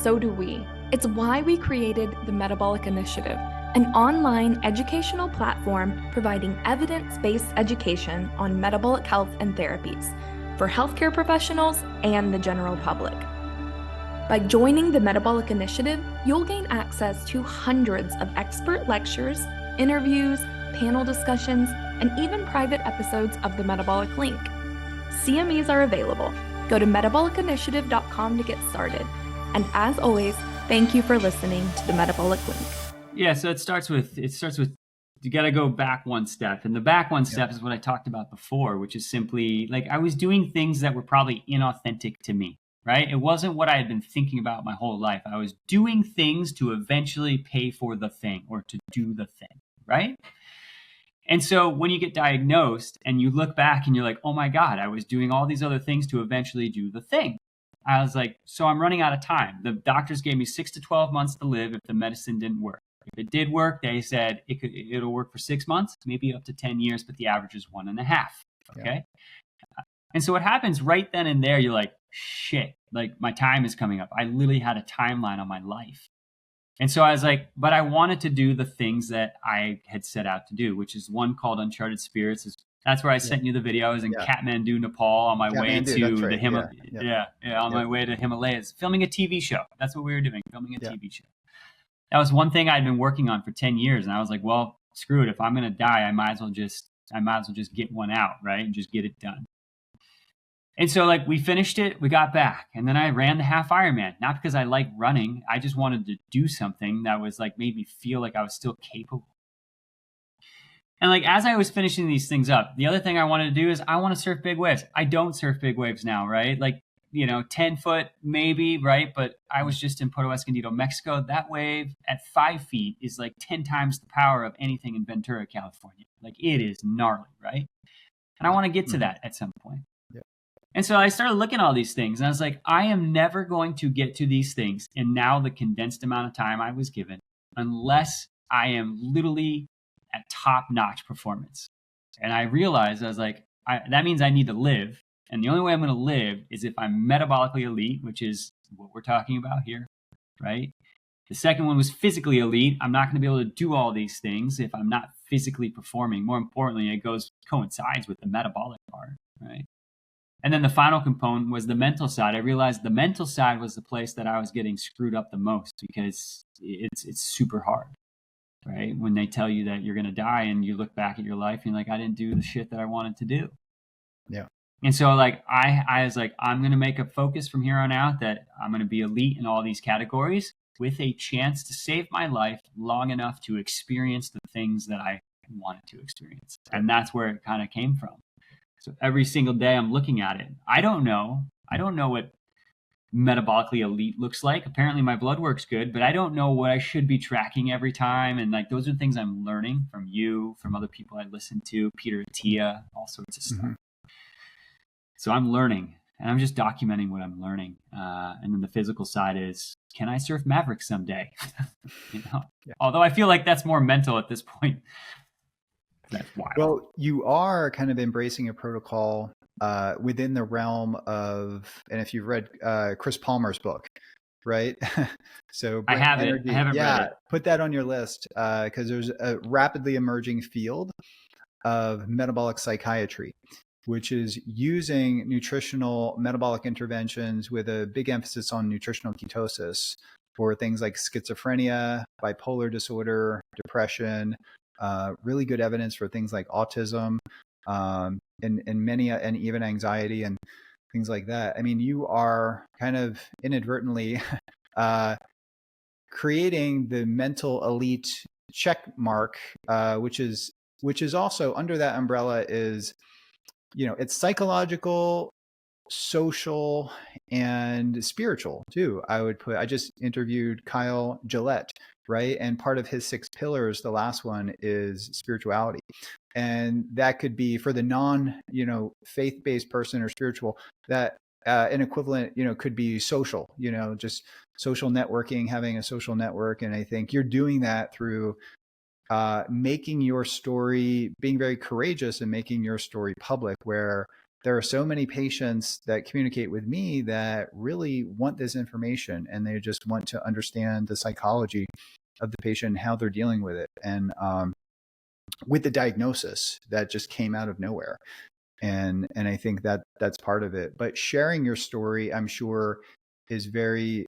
Speaker 2: So do we. It's why we created the Metabolic Initiative, an online educational platform providing evidence-based education on metabolic health and therapies for healthcare professionals and the general public. By joining the Metabolic Initiative, you'll gain access to hundreds of expert lectures, interviews, panel discussions, and even private episodes of the Metabolic Link. CMEs are available. Go to metabolicinitiative.com to get started. And as always, thank you for listening to the Metabolic Link.
Speaker 4: Yeah, so it starts with you got to go back one step. And the back one step is what I talked about before, which is simply like I was doing things that were probably inauthentic to me, right? It wasn't what I had been thinking about my whole life. I was doing things to eventually pay for the thing or to do the thing, right? And so when you get diagnosed and you look back and you're like, oh my God, I was doing all these other things to eventually do the thing. I was like, so I'm running out of time. The doctors gave me 6 to 12 months to live if the medicine didn't work. If it did work, they said it'll work for 6 months, maybe up to 10 years, but the average is 1.5. Okay. Yeah. And so what happens right then and there, you're like, shit, like my time is coming up. I literally had a timeline on my life. And so I was like, but I wanted to do the things that I had set out to do, which is one called Uncharted Spirits. That's where I sent you the video. I was in Kathmandu, Nepal on my way to the Himalayas. My way to Himalayas, filming a TV show. That's what we were doing, filming a TV show. That was one thing I'd been working on for 10 years. And I was like, well, screw it. If I'm going to die, I might as well just get one out, right? And just get it done. And so like we finished it, we got back, and then I ran the half Ironman, not because I like running. I just wanted to do something that was like made me feel like I was still capable. And like, as I was finishing these things up, the other thing I wanted to do is I want to surf big waves. I don't surf big waves now, right? Like, 10 foot maybe, right? But I was just in Puerto Escondido, Mexico. That wave at 5 feet is like 10 times the power of anything in Ventura, California. Like it is gnarly, right? And I want to get to that at some point. And so I started looking at all these things and I was like, I am never going to get to these things in now the condensed amount of time I was given unless I am literally at top-notch performance. And I realized, I was like, that means I need to live. And the only way I'm going to live is if I'm metabolically elite, which is what we're talking about here, right? The second one was physically elite. I'm not going to be able to do all these things if I'm not physically performing. More importantly, it coincides with the metabolic part, right? And then the final component was the mental side. I realized the mental side was the place that I was getting screwed up the most because it's super hard, right? When they tell you that you're going to die and you look back at your life and you're like, I didn't do the shit that I wanted to do.
Speaker 1: Yeah.
Speaker 4: And so like, I was like, I'm going to make a focus from here on out that I'm going to be elite in all these categories with a chance to save my life long enough to experience the things that I wanted to experience. And that's where it kind of came from. So every single day I'm looking at it. I don't know what metabolically elite looks like. Apparently my blood work's good, but I don't know what I should be tracking every time. And like, those are things I'm learning from you, from other people I listen to, Peter Attia, all sorts of stuff. Mm-hmm. So I'm learning and I'm just documenting what I'm learning. And then the physical side is, can I surf Maverick someday? Although I feel like that's more mental at this point. That's wild.
Speaker 1: Well, you are kind of embracing a protocol within the realm of, and if you've read Chris Palmer's book, right? So
Speaker 4: I have it. I haven't read it.
Speaker 1: Put that on your list because there's a rapidly emerging field of metabolic psychiatry, which is using nutritional metabolic interventions with a big emphasis on nutritional ketosis for things like schizophrenia, bipolar disorder, depression. Really good evidence for things like autism, and even anxiety and things like that. I mean, you are kind of inadvertently creating the mental elite check mark, which is also under that umbrella is, it's psychological, social, and spiritual too. I just interviewed Kyle Gillette, right? And part of his 6 pillars, the last one is spirituality. And that could be for the faith-based person or spiritual, that an equivalent, could be social, just social networking, having a social network. And I think you're doing that through making your story, being very courageous and making your story public, where there are so many patients that communicate with me that really want this information, and they just want to understand the psychology of the patient and how they're dealing with it. And with the diagnosis that just came out of nowhere. And I think that that's part of it. But sharing your story, I'm sure, is very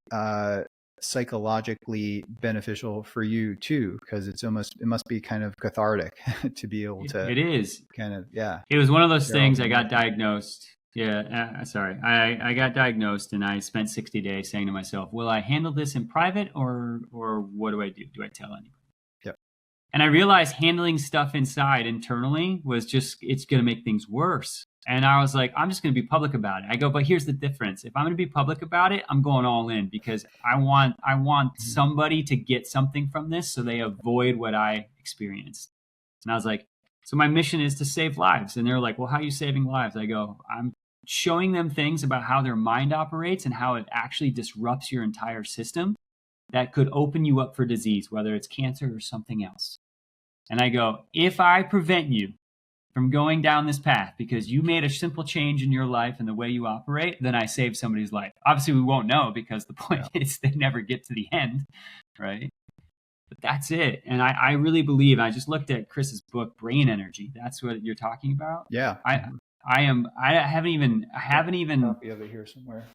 Speaker 1: psychologically beneficial for you too, because it must be kind of cathartic to be able to.
Speaker 4: It is
Speaker 1: kind of, yeah.
Speaker 4: It was one of those things. I got diagnosed. Yeah, sorry. I got diagnosed, and I spent 60 days saying to myself, "Will I handle this in private, or what do I do? Do I tell anybody?"
Speaker 1: Yep.
Speaker 4: And I realized handling stuff internally was it's going to make things worse. And I was like, I'm just going to be public about it. I go, but here's the difference. If I'm going to be public about it, I'm going all in, because I want somebody to get something from this so they avoid what I experienced. And I was like, so my mission is to save lives. And they're like, well, how are you saving lives? I go, I'm showing them things about how their mind operates and how it actually disrupts your entire system that could open you up for disease, whether it's cancer or something else. And I go, if I prevent you from going down this path because you made a simple change in your life and the way you operate, then I saved somebody's life. Obviously, we won't know, because the point is they never get to the end, right? But that's it. And I really believe, I just looked at Chris's book, Brain Energy. That's what you're talking about?
Speaker 1: Yeah.
Speaker 4: I haven't even
Speaker 1: copy of it here somewhere.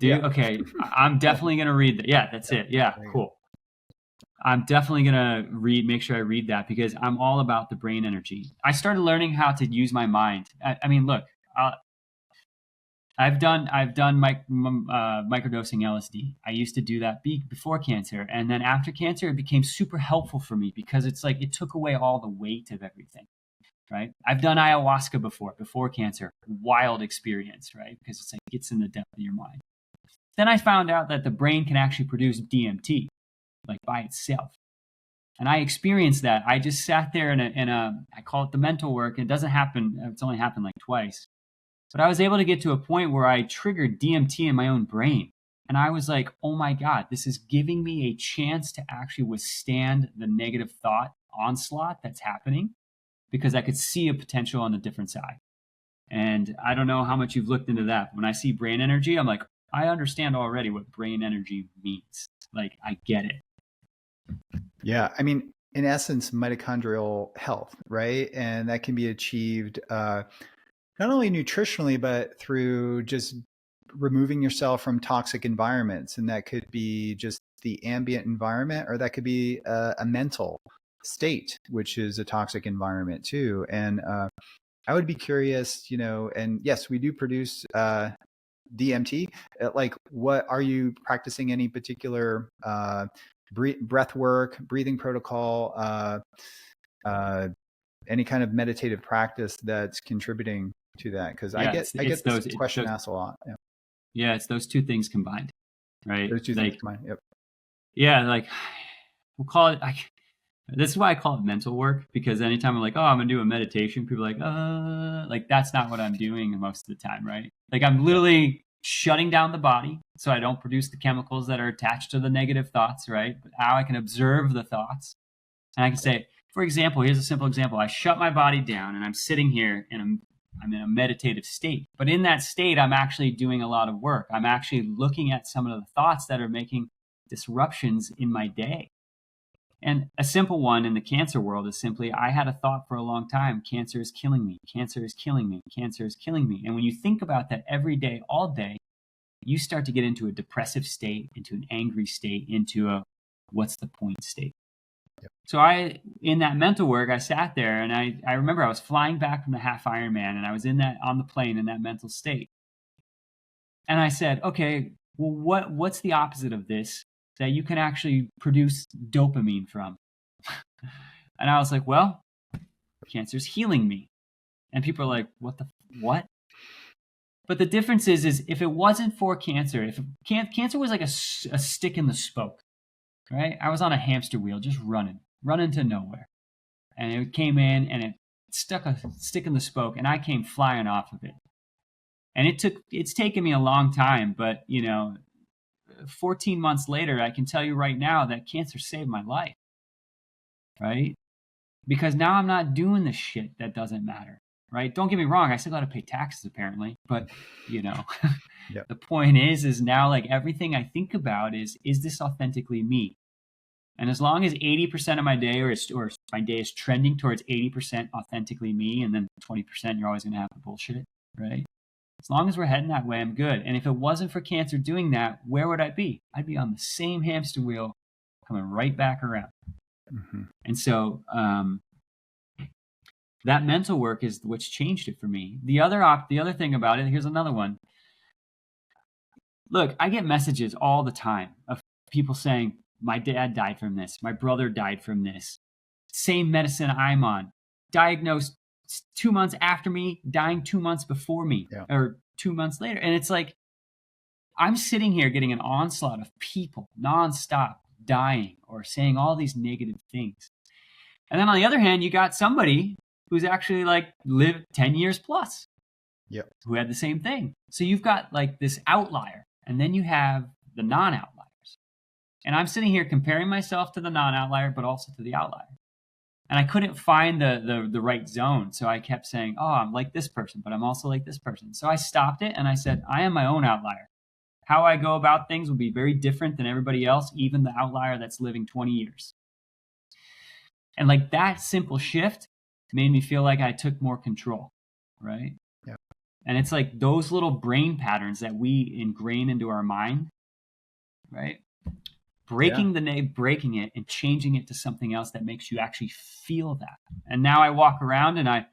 Speaker 4: Okay. I'm definitely going to read that. Yeah, that's it. Yeah, cool. I'm definitely going to make sure I read that, because I'm all about the brain energy. I started learning how to use my mind. I mean, look, I've done microdosing LSD. I used to do that before cancer. And then after cancer, it became super helpful for me, because it's like it took away all the weight of everything, right? I've done ayahuasca before cancer. Wild experience, right? Because it's like it gets in the depth of your mind. Then I found out that the brain can actually produce DMT, like by itself. And I experienced that. I just sat there in a I call it the mental work. It doesn't happen. It's only happened like twice. But I was able to get to a point where I triggered DMT in my own brain. And I was like, oh my God, this is giving me a chance to actually withstand the negative thought onslaught that's happening, because I could see a potential on the different side. And I don't know how much you've looked into that. When I see brain energy, I'm like, I understand already what brain energy means. Like, I get it.
Speaker 1: Yeah. I mean, in essence, mitochondrial health, right? And that can be achieved not only nutritionally, but through just removing yourself from toxic environments. And that could be just the ambient environment, or that could be a mental state, which is a toxic environment too. And I would be curious, and yes, we do produce DMT. Like, what are you practicing? Any particular breath work, breathing protocol, any kind of meditative practice that's contributing to that? Because I get this question asked a lot.
Speaker 4: Yeah, it's those two things combined, right?
Speaker 1: Those two things combined. Yep.
Speaker 4: Yeah, like we'll call it. This is why I call it mental work, because anytime I'm like, oh, I'm gonna do a meditation, people are like that's not what I'm doing most of the time, right? Like, I'm literally shutting down the body so I don't produce the chemicals that are attached to the negative thoughts, right? But now I can observe the thoughts, and I can say, for example, here's a simple example. I shut my body down and I'm sitting here and I'm in a meditative state. But in that state, I'm actually doing a lot of work. I'm actually looking at some of the thoughts that are making disruptions in my day. And a simple one in the cancer world is simply, I had a thought for a long time, cancer is killing me, cancer is killing me, cancer is killing me. And when you think about that every day, all day, you start to get into a depressive state, into an angry state, into a what's the point state. Yep. So in that mental work, I sat there and I remember I was flying back from the half Ironman, and I was on the plane in that mental state. And I said, okay, well, what's the opposite of this that you can actually produce dopamine from? And I was like, well, cancer's healing me. And people are like, what? But the difference is if it wasn't for cancer, if cancer was like a stick in the spoke, right? I was on a hamster wheel, just running to nowhere. And it came in and it stuck a stick in the spoke, and I came flying off of it. And it's taken me a long time, but 14 months later, I can tell you right now that cancer saved my life, right? Because now I'm not doing the shit that doesn't matter. right? Don't get me wrong. I still got to pay taxes apparently, but you know,
Speaker 1: Yep.
Speaker 4: the point is now like everything I think about is this authentically me? And as long as 80% of my day or my day is trending towards 80% authentically me, and then 20% you're always going to have to bullshit, right? As long as we're heading that way, I'm good. And if it wasn't for cancer doing that, where would I be? I'd be on the same hamster wheel coming right back around.
Speaker 1: Mm-hmm.
Speaker 4: And so that mental work is what's changed it for me. The other thing about it, here's another one. Look, I get messages all the time of people saying, my dad died from this. My brother died from this. Same medicine I'm on. Diagnosed 2 months after me, dying 2 months before me, or 2 months later. And it's like, I'm sitting here getting an onslaught of people nonstop dying or saying all these negative things. And then on the other hand, you got somebody who's actually like lived 10 years plus, who had the same thing. So you've got like this outlier, and then you have the non-outliers. And I'm sitting here comparing myself to the non-outlier, but also to the outlier. And I couldn't find the right zone. So I kept saying, oh, I'm like this person, but I'm also like this person. So I stopped it and I said, I am my own outlier. How I go about things will be very different than everybody else, even the outlier that's living 20 years. And like that simple shift made me feel like I took more control, right?
Speaker 1: Yeah.
Speaker 4: And it's like those little brain patterns that we ingrain into our mind, right? Breaking it and changing it to something else that makes you actually feel that. And now I walk around and I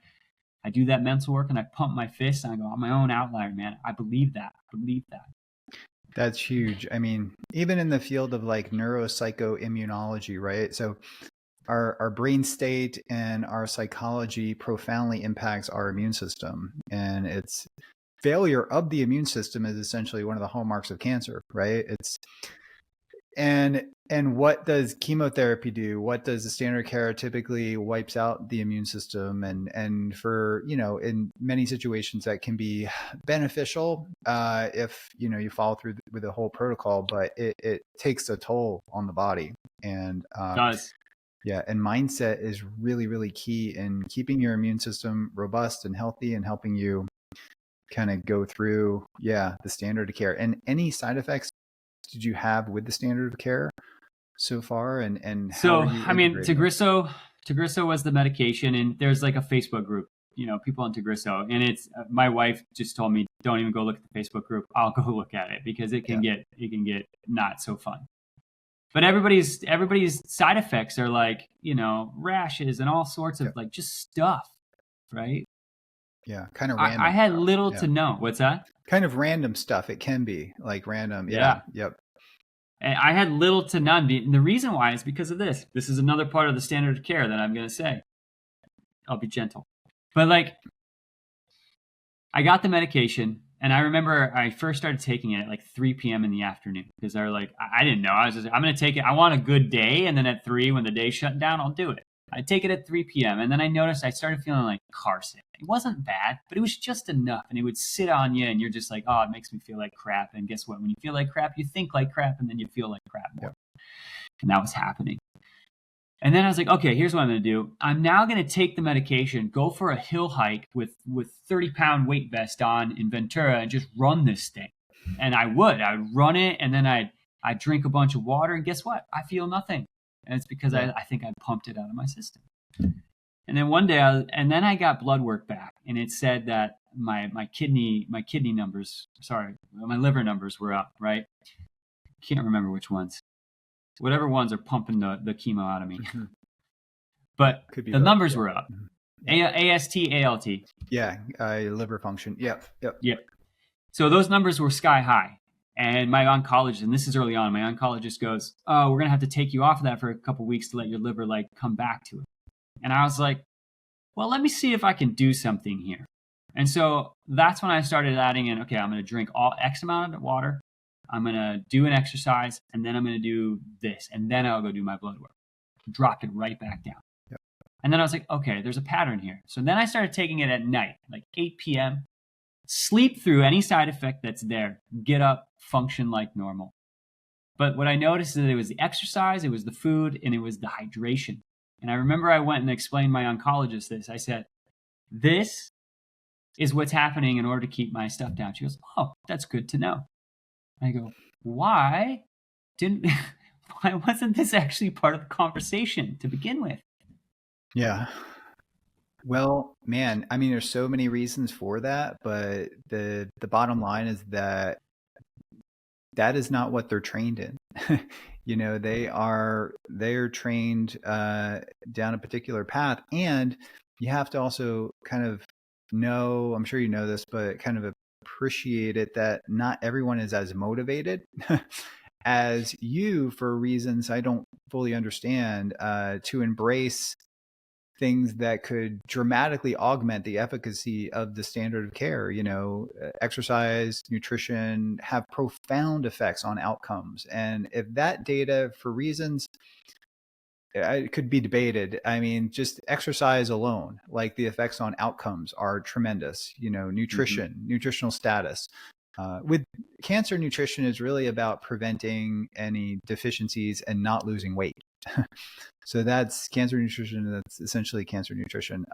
Speaker 4: do that mental work and I pump my fist and I go, I'm my own outlier, man. I believe that.
Speaker 1: That's huge. I mean, even in the field of like neuropsychoimmunology, right? So our brain state and our psychology profoundly impacts our immune system. And it's failure of the immune system is essentially one of the hallmarks of cancer, right? And what does chemotherapy do? What does the standard care typically wipes out the immune system? And for, in many situations that can be beneficial if, you follow through with the whole protocol, but it takes a toll on the body. And
Speaker 4: It does.
Speaker 1: Yeah. And mindset is really, really key in keeping your immune system robust and healthy and helping you kind of go through, the standard of care. And any side effects did you have with the standard of care so far? And
Speaker 4: so, I mean, Tagrisso was the medication, and there's like a Facebook group, people on Tagrisso, and it's my wife just told me, don't even go look at the Facebook group. I'll go look at it because it can get not so fun. But everybody's side effects are like, rashes and all sorts of like just stuff, right?
Speaker 1: Yeah, kind of random.
Speaker 4: I had little to no. What's that?
Speaker 1: Kind of random stuff. It can be like random. Yeah. Yep.
Speaker 4: And I had little to none. And the reason why is because of this. This is another part of the standard of care that I'm going to say. I'll be gentle. But like, I got the medication, and I remember I first started taking it at like 3 p.m. in the afternoon because they were like, I didn't know. I was just, I'm going to take it. I want a good day. And then at 3, when the day's shut down, I'll do it. I take it at 3 p.m. And then I noticed I started feeling like car sick. It wasn't bad, but it was just enough. And it would sit on you and you're just like, oh, it makes me feel like crap. And guess what? When you feel like crap, you think like crap, and then you feel like crap more. And that was happening. And then I was like, okay, here's what I'm going to do. I'm now going to take the medication, go for a hill hike with 30-pound weight vest on in Ventura and just run this thing. And I would run it, and then I'd drink a bunch of water, and guess what? I feel nothing. And it's because I think I pumped it out of my system. And then one day, I got blood work back, and it said that my liver numbers were up, right? Can't remember which ones. Whatever ones are pumping the chemo out of me. But the numbers were up. AST, ALT.
Speaker 1: Yeah, liver function. Yep.
Speaker 4: So those numbers were sky high. And my oncologist, and this is early on, my oncologist goes, oh, we're going to have to take you off of that for a couple of weeks to let your liver like come back to it. And I was like, well, let me see if I can do something here. And so that's when I started adding in, okay, I'm going to drink all X amount of water. I'm going to do an exercise, and then I'm going to do this. And then I'll go do my blood work. Dropped it right back down.
Speaker 1: Yep.
Speaker 4: And then I was like, okay, there's a pattern here. So then I started taking it at night, like 8 p.m., sleep through any side effect that's there, get up, function like normal. But what I noticed is that it was the exercise, it was the food, and it was the hydration. And I remember I went and explained to my oncologist this. I said, this is what's happening in order to keep my stuff down. She goes, oh, that's good to know. I go, why wasn't this actually part of the conversation to begin with?
Speaker 1: Yeah. Well, man, I mean, there's so many reasons for that, but the bottom line is that is not what they're trained in. They're trained down a particular path, and you have to also kind of know, I'm sure you know this, but kind of appreciate it that not everyone is as motivated as you for reasons I don't fully understand to embrace things that could dramatically augment the efficacy of the standard of care. Exercise, nutrition have profound effects on outcomes. And if that data, for reasons it could be debated, I mean, just exercise alone, like the effects on outcomes are tremendous. Nutrition, nutritional status. With cancer, nutrition is really about preventing any deficiencies and not losing weight. So that's cancer nutrition. That's essentially cancer nutrition.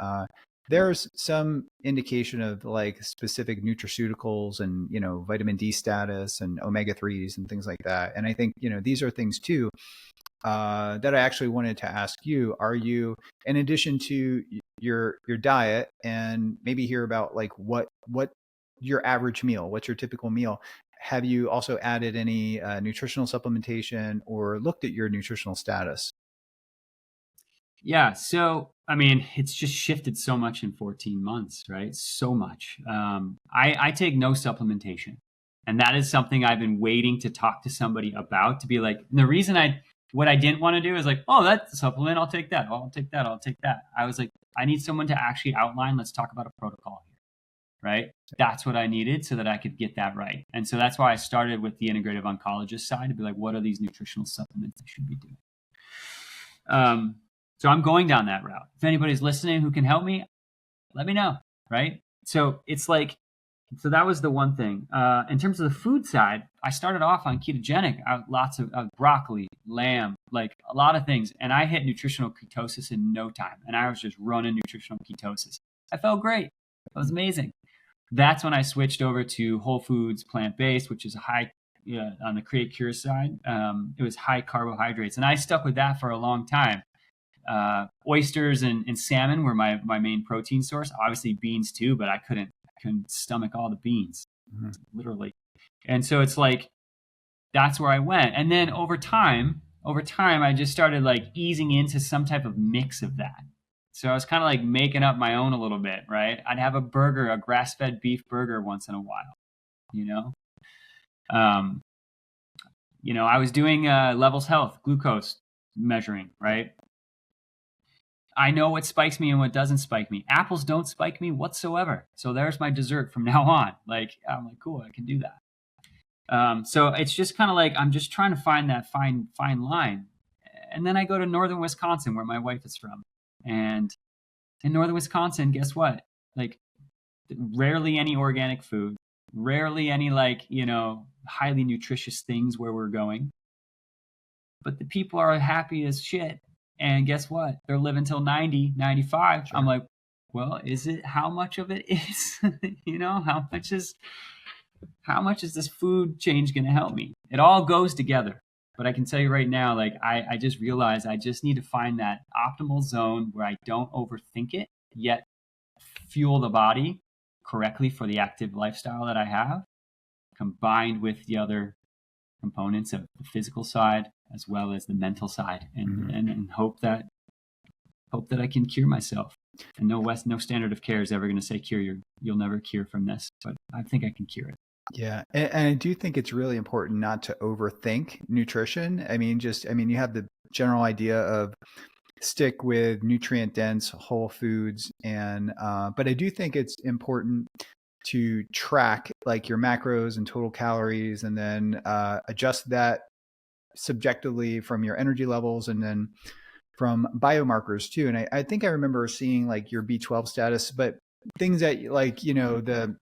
Speaker 1: There's some indication of like specific nutraceuticals and, vitamin D status and omega-3s and things like that. And I think, these are things too that I actually wanted to ask you. Are you, in addition to your diet, and maybe hear about like what your average meal, what's your typical meal? Have you also added any nutritional supplementation or looked at your nutritional status?
Speaker 4: Yeah. So, I mean, it's just shifted so much in 14 months, right? So much. I take no supplementation. And that is something I've been waiting to talk to somebody about, to be like, the reason what I didn't want to do is like, oh, that's a supplement. I'll take that. Oh, I'll take that. I'll take that. I was like, I need someone to actually outline, let's talk about a protocol here, right? That's what I needed so that I could get that right. And so that's why I started with the integrative oncologist side to be like, what are these nutritional supplements I should be doing? So I'm going down that route. If anybody's listening who can help me, let me know, right? So it's like, so that was the one thing. In terms of the food side, I started off on ketogenic, lots of broccoli, lamb, like a lot of things. And I hit nutritional ketosis in no time. And I was just running nutritional ketosis. I felt great. It was amazing. That's when I switched over to whole foods, plant-based, which is high on the Create Cure side. It was high carbohydrates. And I stuck with that for a long time. Oysters and salmon were my main protein source. Obviously beans too, but I couldn't stomach all the beans, literally. And so it's like, that's where I went. And then over time, I just started like easing into some type of mix of that. So I was kind of like making up my own a little bit, right? I'd have a burger, a grass-fed beef burger once in a while, I was doing Levels Health, glucose measuring, right? I know what spikes me and what doesn't spike me. Apples don't spike me whatsoever. So there's my dessert from now on. Like, I'm like, cool, I can do that. So it's just kind of like, I'm just trying to find that fine line. And then I go to northern Wisconsin, where my wife is from. And in northern Wisconsin, guess what? Like, rarely any organic food, rarely any like, highly nutritious things where we're going. But the people are happy as shit. And guess what? They're living till 90, 95. Sure. I'm like, well, is it, how much of it is, how much is this food change going to help me? It all goes together. But I can tell you right now, like, I just realized I just need to find that optimal zone where I don't overthink it, yet fuel the body correctly for the active lifestyle that I have, combined with the other components of the physical side as well as the mental side, and hope that I can cure myself. And no standard of care is ever going to say you'll never cure from this, but I think I can cure it.
Speaker 1: Yeah. And I do think it's really important not to overthink nutrition. I mean, you have the general idea of stick with nutrient dense whole foods. But I do think it's important to track like your macros and total calories, and then adjust that subjectively from your energy levels and then from biomarkers too. And I think I remember seeing like your B12 status, but things that like, the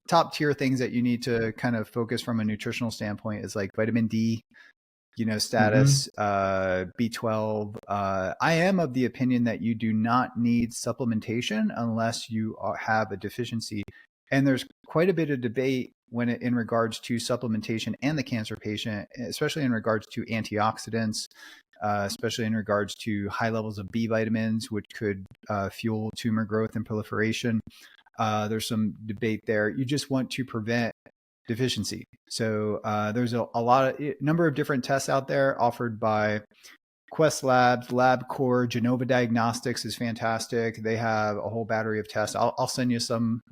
Speaker 1: top tier things that you need to kind of focus from a nutritional standpoint is like vitamin D, status, B12. I am of the opinion that you do not need supplementation unless you have a deficiency. And there's quite a bit of debate in regards to supplementation and the cancer patient, especially in regards to antioxidants, especially in regards to high levels of B vitamins, which could fuel tumor growth and proliferation. There's some debate there. You just want to prevent deficiency. So there's a number of different tests out there offered by Quest Labs, LabCorp, Genova Diagnostics is fantastic. They have a whole battery of tests. I'll send you some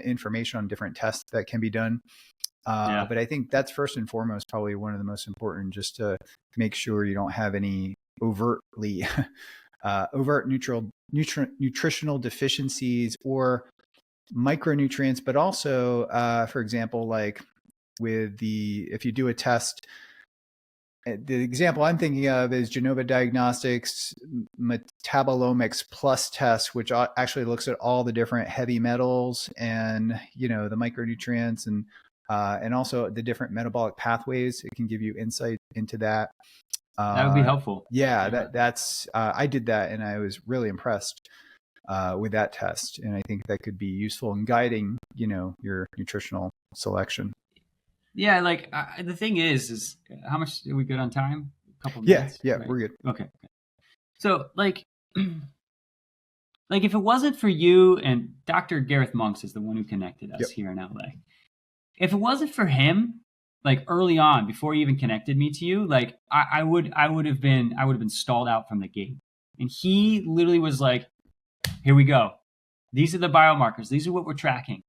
Speaker 1: information on different tests that can be done. But I think that's first and foremost probably one of the most important, just to make sure you don't have any overt nutritional deficiencies or micronutrients, but also, for example, like if you do a test, the example I'm thinking of is Genova Diagnostics Metabolomics Plus test, which actually looks at all the different heavy metals and, the micronutrients and also the different metabolic pathways. It can give you insight into that.
Speaker 4: That would be helpful.
Speaker 1: Yeah, that's I did that and I was really impressed with that test. And I think that could be useful in guiding, your nutritional selection.
Speaker 4: Yeah, like the thing is how much are we good on time? A couple of minutes?
Speaker 1: Yeah,
Speaker 4: right?
Speaker 1: We're good.
Speaker 4: Okay. So like if it wasn't for you, and Dr. Gareth Monks is the one who connected us here in LA. If it wasn't for him, like early on, before he even connected me to you, like I would have been stalled out from the gate. And he literally was like, here we go. These are the biomarkers. These are what we're tracking.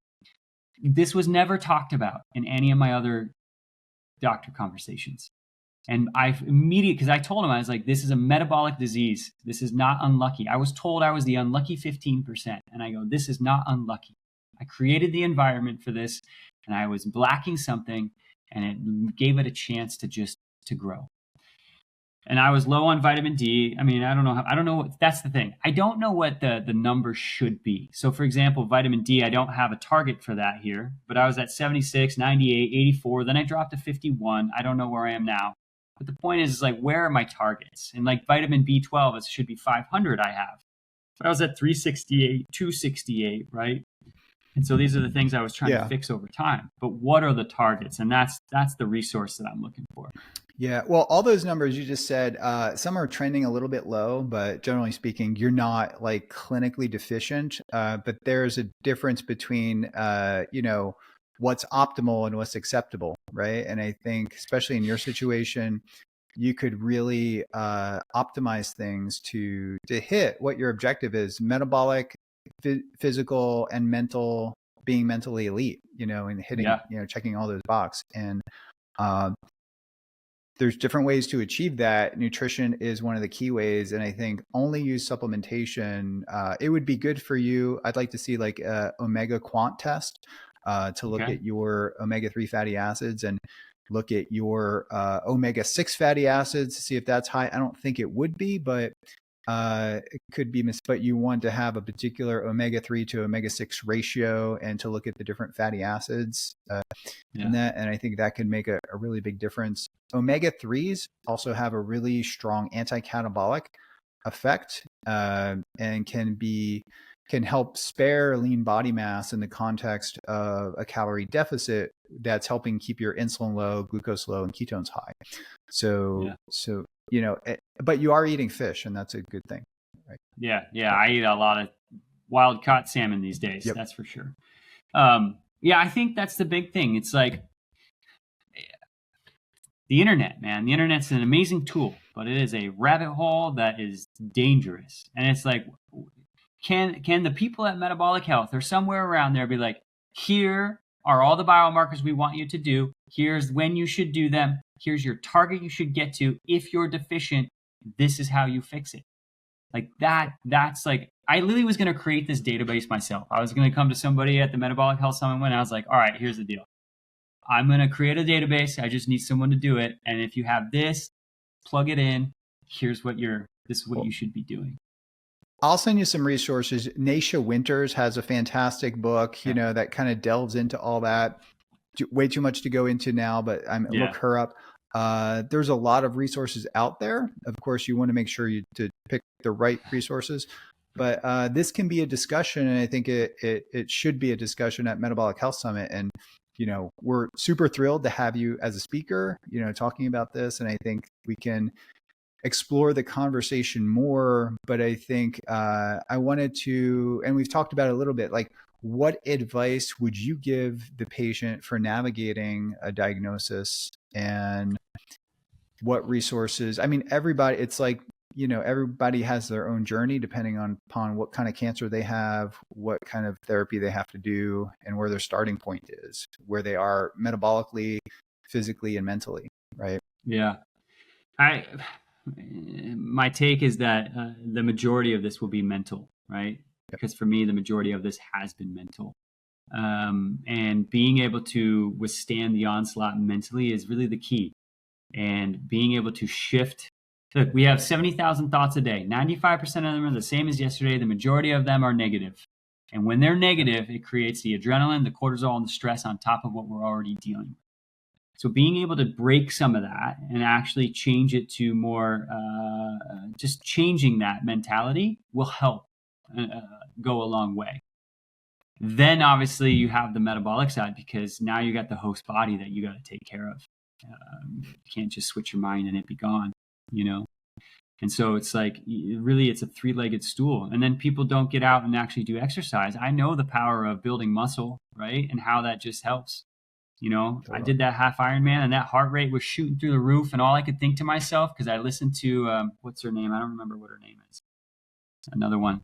Speaker 4: This was never talked about in any of my other doctor conversations. And because I told him, I was like, this is a metabolic disease. This is not unlucky. I was told I was the unlucky 15%. And I go, this is not unlucky. I created the environment for this and I was lacking something and it gave it a chance to grow. And I was low on vitamin D. I mean, I don't know. That's the thing. I don't know what the number should be. So for example, vitamin D, I don't have a target for that here, but I was at 76, 98, 84. Then I dropped to 51. I don't know where I am now. But the point is like, where are my targets? And like vitamin B12, it should be 500 I have. But I was at 368, 268, right? And so these are the things I was trying to fix over time. But what are the targets? And that's the resource that I'm looking for.
Speaker 1: Yeah. Well, all those numbers you just said, some are trending a little bit low, but generally speaking, you're not like clinically deficient. But there's a difference between, what's optimal and what's acceptable. Right. And I think especially in your situation, you could really optimize things to hit what your objective is: metabolic, physical, and mental, being mentally elite, and hitting, checking all those boxes. And there's different ways to achieve that. Nutrition is one of the key ways. And I think only use supplementation. It would be good for you. I'd like to see like a omega quant test to look at your omega-3 fatty acids and look at your omega-6 fatty acids to see if that's high. I don't think it would be, but it could be but you want to have a particular omega-3 to omega-6 ratio and to look at the different fatty acids and I think that can make a really big difference. Omega-3s also have a really strong anti-catabolic effect and can help spare lean body mass in the context of a calorie deficit that's helping keep your insulin low, glucose low, and ketones high. So but you are eating fish, and that's a good thing, right?
Speaker 4: Yeah. I eat a lot of wild caught salmon these days. That's for sure. I think that's the big thing. It's like the internet, man. The internet's an amazing tool, but it is a rabbit hole that is dangerous. And it's like, can the people at Metabolic Health or somewhere around there be like, here are all the biomarkers we want you to do. Here's when you should do them. Here's your target you should get to. If you're deficient, this is how you fix it. Like that's like, I literally was going to create this database myself. I was going to come to somebody at the Metabolic Health Summit and I was like, all right, here's the deal. I'm going to create a database. I just need someone to do it. And if you have this, plug it in. This is what you should be doing.
Speaker 1: I'll send you some resources. Naisha Winters has a fantastic book, that kind of delves into all that. Way too much to go into now, but look her up. There's a lot of resources out there. Of course, you want to make sure to pick the right resources. But this can be a discussion, and I think it should be a discussion at Metabolic Health Summit. And we're super thrilled to have you as a speaker, talking about this. And I think we can explore the conversation more. But I think I wanted to, and we've talked about it a little bit, like, what advice would you give the patient for navigating a diagnosis, and what resources? I mean, everybody, it's like, everybody has their own journey depending upon what kind of cancer they have, what kind of therapy they have to do, and where their starting point is, where they are metabolically, physically, and mentally, right?
Speaker 4: Yeah. My take is that the majority of this will be mental, right? Because for me, the majority of this has been mental. And being able to withstand the onslaught mentally is really the key. And being able to shift. Look, we have 70,000 thoughts a day. 95% of them are the same as yesterday. The majority of them are negative. And when they're negative, it creates the adrenaline, the cortisol, and the stress on top of what we're already dealing with. So being able to break some of that and actually change it to more, just changing that mentality will help go a long way. Then obviously you have the metabolic side, because now you got the host body that you got to take care of. You can't just switch your mind and it be gone, And so it's like, really, it's a three-legged stool. And then people don't get out and actually do exercise. I know the power of building muscle, right? And how that just helps. I did that half Ironman, and that heart rate was shooting through the roof. And all I could think to myself, because I listened to, what's her name? I don't remember what her name is. Another one,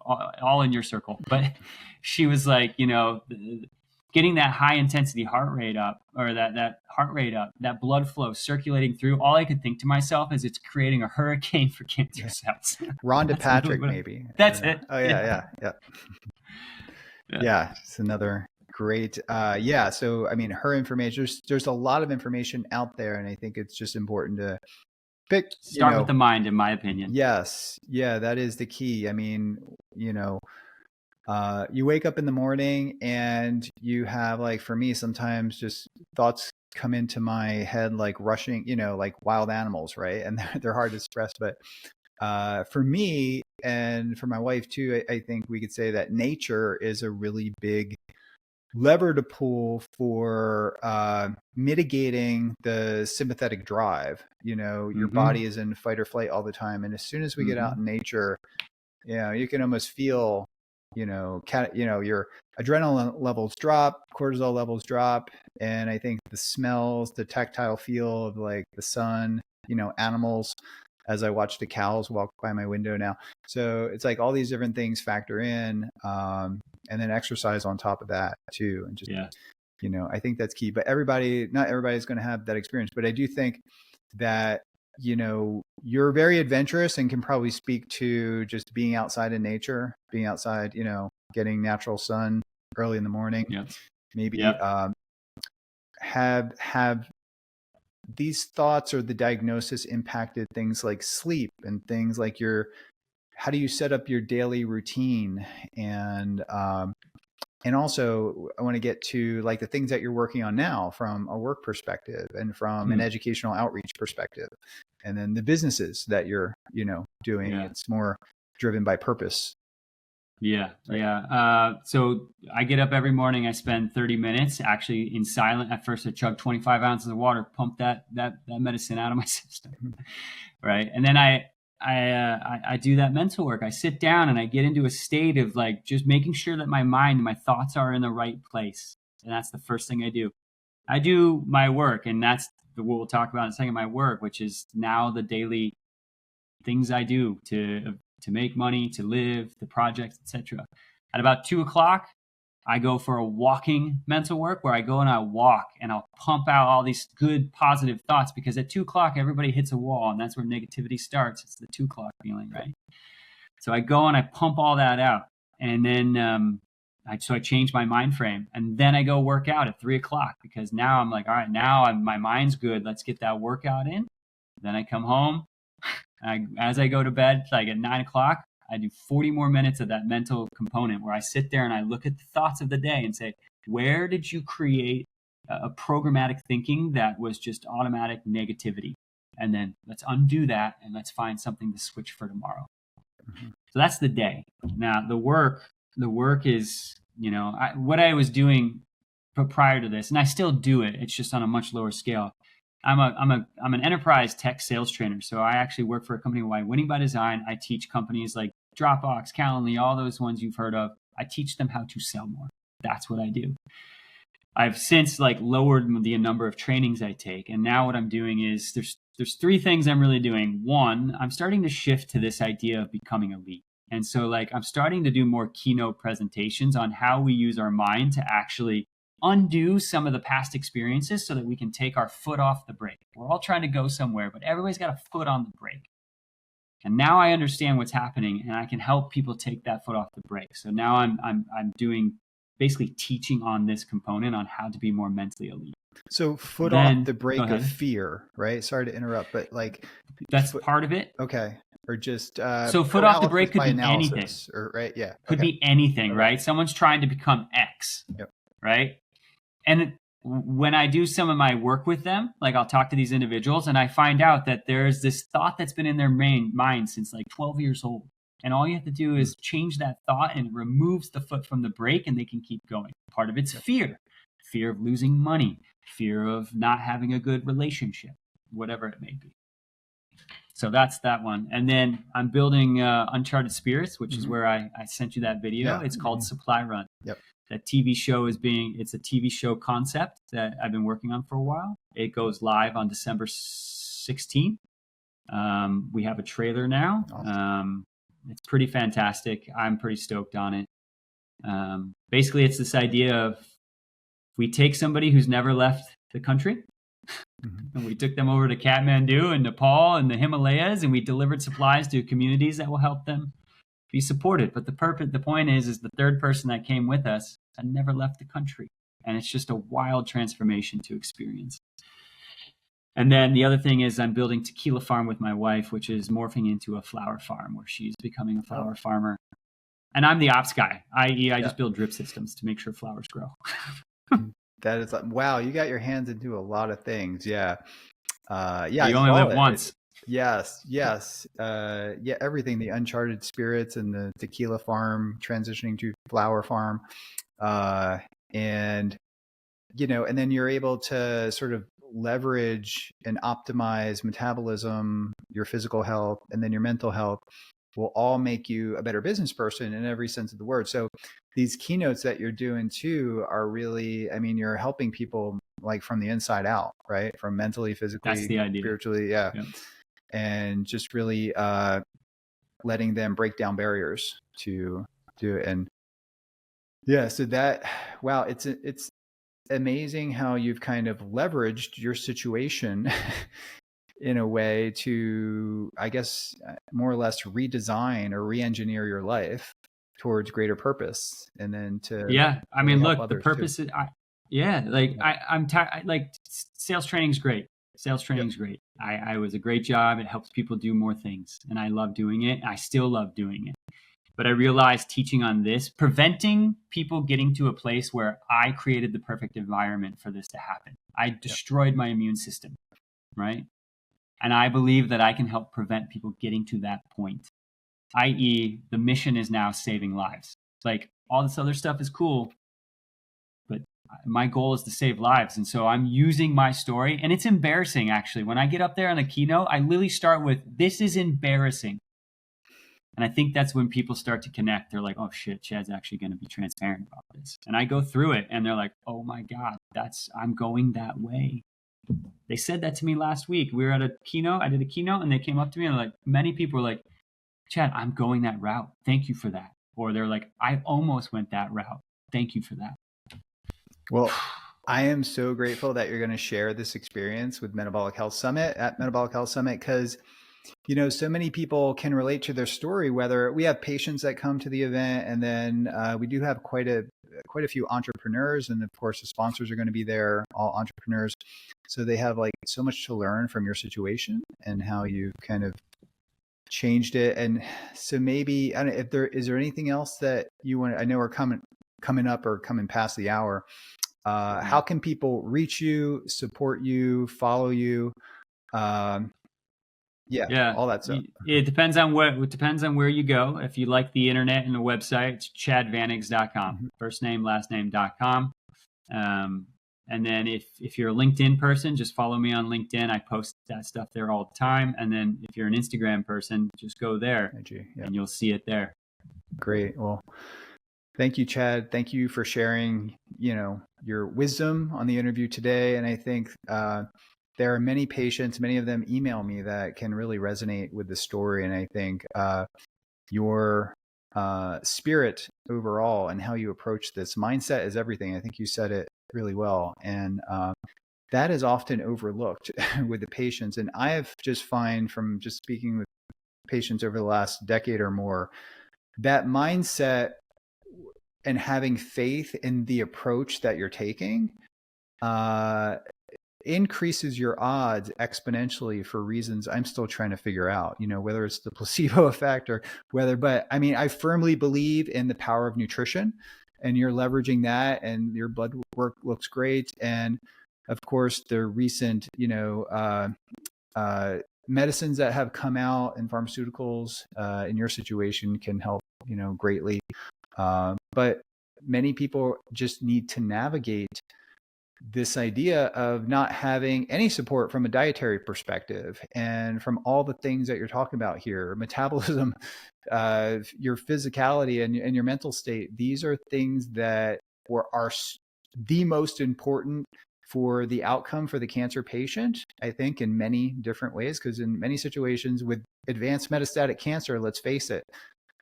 Speaker 4: all in your circle. But she was like, getting that high intensity heart rate up, or that heart rate up, that blood flow circulating through. All I could think to myself is, it's creating a hurricane for cancer cells.
Speaker 1: Rhonda Patrick, maybe.
Speaker 4: That's it.
Speaker 1: Oh yeah. Yeah, it's another great. So I mean, her information. There's a lot of information out there, and I think it's just important to start
Speaker 4: with the mind, in my opinion.
Speaker 1: Yes. Yeah, that is the key. I mean, you wake up in the morning and you have, like, for me, sometimes just thoughts come into my head, like rushing, like wild animals, right? And they're hard to express. But for me and for my wife too, I think we could say that nature is a really big lever to pull for mitigating the sympathetic drive. Your body is in fight or flight all the time, and as soon as we get out in nature, you can almost feel, your adrenaline levels drop, cortisol levels drop, and I think the smells, the tactile feel of, like, the sun, animals, as I watch the cows walk by my window now. So it's like all these different things factor in, and then exercise on top of that too. And just, I think that's key. But not everybody's going to have that experience. But I do think that, you're very adventurous and can probably speak to just being outside in nature, being outside, getting natural sun early in the morning. Maybe have these thoughts or the diagnosis impacted things like sleep and things like how do you set up your daily routine? And also I want to get to, like, the things that you're working on now from a work perspective and from an educational outreach perspective, and then the businesses that you're, doing. It's more driven by purpose.
Speaker 4: So I get up every morning. I spend 30 minutes actually in silent. At first I chug 25 ounces of water, pump that medicine out of my system. Right. And then I do that mental work. I sit down and I get into a state of, like, just making sure that my mind and my thoughts are in the right place. And that's the first thing I do. I do my work, and that's what we'll talk about in a second, my work, which is now the daily things I do to make money, to live, the projects, etc. At about 2:00, I go for a walking mental work, where I go and I walk and I'll pump out all these good positive thoughts, because at 2:00 everybody hits a wall, and that's where negativity starts. It's the 2:00 feeling, right? So I go and I pump all that out, and then I change my mind frame, and then I go work out at 3:00, because now I'm like, all right, now my mind's good. Let's get that workout in. Then I come home. As I go to bed, like at 9:00, I do 40 more minutes of that mental component, where I sit there and I look at the thoughts of the day and say, where did you create a programmatic thinking that was just automatic negativity. And then let's undo that and let's find something to switch for tomorrow. So that's the day. Now the work is, what I was doing prior to this, and I still do it. It's just on a much lower scale. I'm an enterprise tech sales trainer. So I actually work for a company called Winning by Design. I teach companies like Dropbox, Calendly, all those ones you've heard of. I teach them how to sell more. That's what I do. I've since lowered the number of trainings I take. And now what I'm doing is there's three things I'm really doing. One, I'm starting to shift to this idea of becoming elite. And so I'm starting to do more keynote presentations on how we use our mind to actually undo some of the past experiences so that we can take our foot off the brake. We're all trying to go somewhere, but everybody's got a foot on the brake. And now I understand what's happening, and I can help people take that foot off the brake. So now I'm doing basically teaching on this component on how to be more mentally elite.
Speaker 1: So foot off the brake of fear, right? Sorry to interrupt, but
Speaker 4: that's part of it.
Speaker 1: Okay. Or just
Speaker 4: so foot off the brake could be anything,
Speaker 1: or right? Yeah,
Speaker 4: could be anything, right? Someone's trying to become X, right? And when I do some of my work with them, I'll talk to these individuals and I find out that there's this thought that's been in their mind since 12 years old. And all you have to do is change that thought and it removes the foot from the brake and they can keep going. Part of it's fear of losing money, fear of not having a good relationship, whatever it may be. So that's that one. And then I'm building Uncharted Spirits, which is where I sent you that video. Yeah. It's called Supply Run.
Speaker 1: Yep.
Speaker 4: That TV show it's a TV show concept that I've been working on for a while. It goes live on December 16th. We have a trailer now. Awesome. It's pretty fantastic. I'm pretty stoked on it. Basically, it's this idea of we take somebody who's never left the country, and we took them over to Kathmandu and Nepal and the Himalayas, and we delivered supplies to communities that will help them be supported. But the point is the third person that came with us had never left the country, and it's just a wild transformation to experience. And then the other thing is I'm building Tequila Farm with my wife, which is morphing into a flower farm where she's becoming a flower farmer. And I'm the ops guy, i.e. I just build drip systems to make sure flowers grow.
Speaker 1: That is wow, you got your hands into a lot of things. Yeah.
Speaker 4: You only live once.
Speaker 1: Yes. Everything, the Uncharted Spirits and the Tequila Farm transitioning to flower farm. And then you're able to sort of leverage and optimize metabolism, your physical health, and then your mental health will all make you a better business person in every sense of the word. So these keynotes that you're doing too are really, you're helping people from the inside out, right? From mentally, physically,
Speaker 4: that's the idea.
Speaker 1: Spiritually. Yeah. And just really letting them break down barriers to do it. And so wow, it's amazing how you've kind of leveraged your situation in a way to, I guess, more or less redesign or re-engineer your life towards greater purpose. And then to
Speaker 4: look, the purpose too. Sales training's great. Sales training's great. I was a great job. It helps people do more things, and I love doing it. I still love doing it. But I realized teaching on this, preventing people getting to a place where I created the perfect environment for this to happen. I destroyed my immune system, right? And I believe that I can help prevent people getting to that point, i.e. the mission is now saving lives. All this other stuff is cool, but my goal is to save lives. And so I'm using my story, and it's embarrassing, actually. When I get up there on a keynote, I literally start with, this is embarrassing. And I think that's when people start to connect. They're like, oh shit, Chad's actually going to be transparent about this. And I go through it and they're like, oh my God, I'm going that way. They said that to me last week. We were at a keynote. I did a keynote and they came up to me and many people were like, Chad, I'm going that route. Thank you for that. Or they're like, I almost went that route. Thank you for that.
Speaker 1: Well, I am so grateful that you're going to share this experience with Metabolic Health Summit at Metabolic Health Summit, because so many people can relate to their story, whether we have patients that come to the event, and then we do have quite a few entrepreneurs, and of course the sponsors are going to be there, all entrepreneurs. So they have so much to learn from your situation and how you kind of changed it. And so maybe, I don't know, is there anything else that you want? I know we're coming up or coming past the hour. How can people reach you, support you, follow you? All that stuff.
Speaker 4: It depends on where you go. If you like the internet and the website, it's chadvanags.com. First name, last name.com. And then if you're a LinkedIn person, just follow me on LinkedIn. I post that stuff there all the time. And then if you're an Instagram person, just go there and you'll see it there.
Speaker 1: Great. Well, thank you, Chad. Thank you for sharing, your wisdom on the interview today. And I think there are many patients, many of them email me, that can really resonate with the story. And I think your spirit overall and how you approach this mindset is everything. I think you said it really well. And that is often overlooked with the patients. And I have just find from just speaking with patients over the last decade or more, that mindset and having faith in the approach that you're taking increases your odds exponentially for reasons I'm still trying to figure out, whether it's the placebo effect or but I firmly believe in the power of nutrition, and you're leveraging that, and your blood work looks great. And of course, the recent, medicines that have come out and pharmaceuticals in your situation can help, greatly. But many people just need to navigate this idea of not having any support from a dietary perspective, and from all the things that you're talking about here, metabolism, your physicality and your mental state. These are things that are the most important for the outcome for the cancer patient, I think, in many different ways, because in many situations with advanced metastatic cancer, let's face it,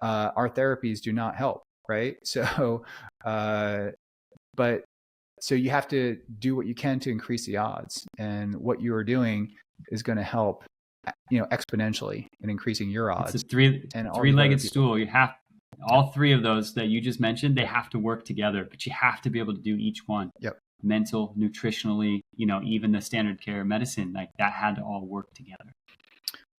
Speaker 1: our therapies do not help, right? So, so you have to do what you can to increase the odds, and what you are doing is going to help, exponentially in increasing your odds.
Speaker 4: It's a three-legged stool. You have all three of those that you just mentioned. They have to work together, but you have to be able to do each one.
Speaker 1: Yep.
Speaker 4: Mental, nutritionally, even the standard care medicine, like that had to all work together.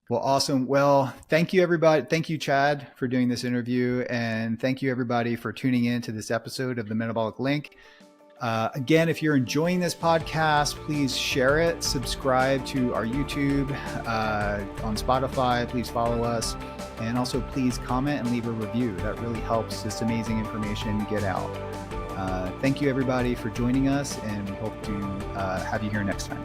Speaker 1: Well, awesome. Well, thank you, everybody. Thank you, Chad, for doing this interview. And thank you, everybody, for tuning in to this episode of the Metabolic Link. Again, if you're enjoying this podcast, please share it, subscribe to our YouTube, on Spotify, please follow us, and also please comment and leave a review. That really helps this amazing information get out. Thank you, everybody, for joining us, and we hope to have you here next time.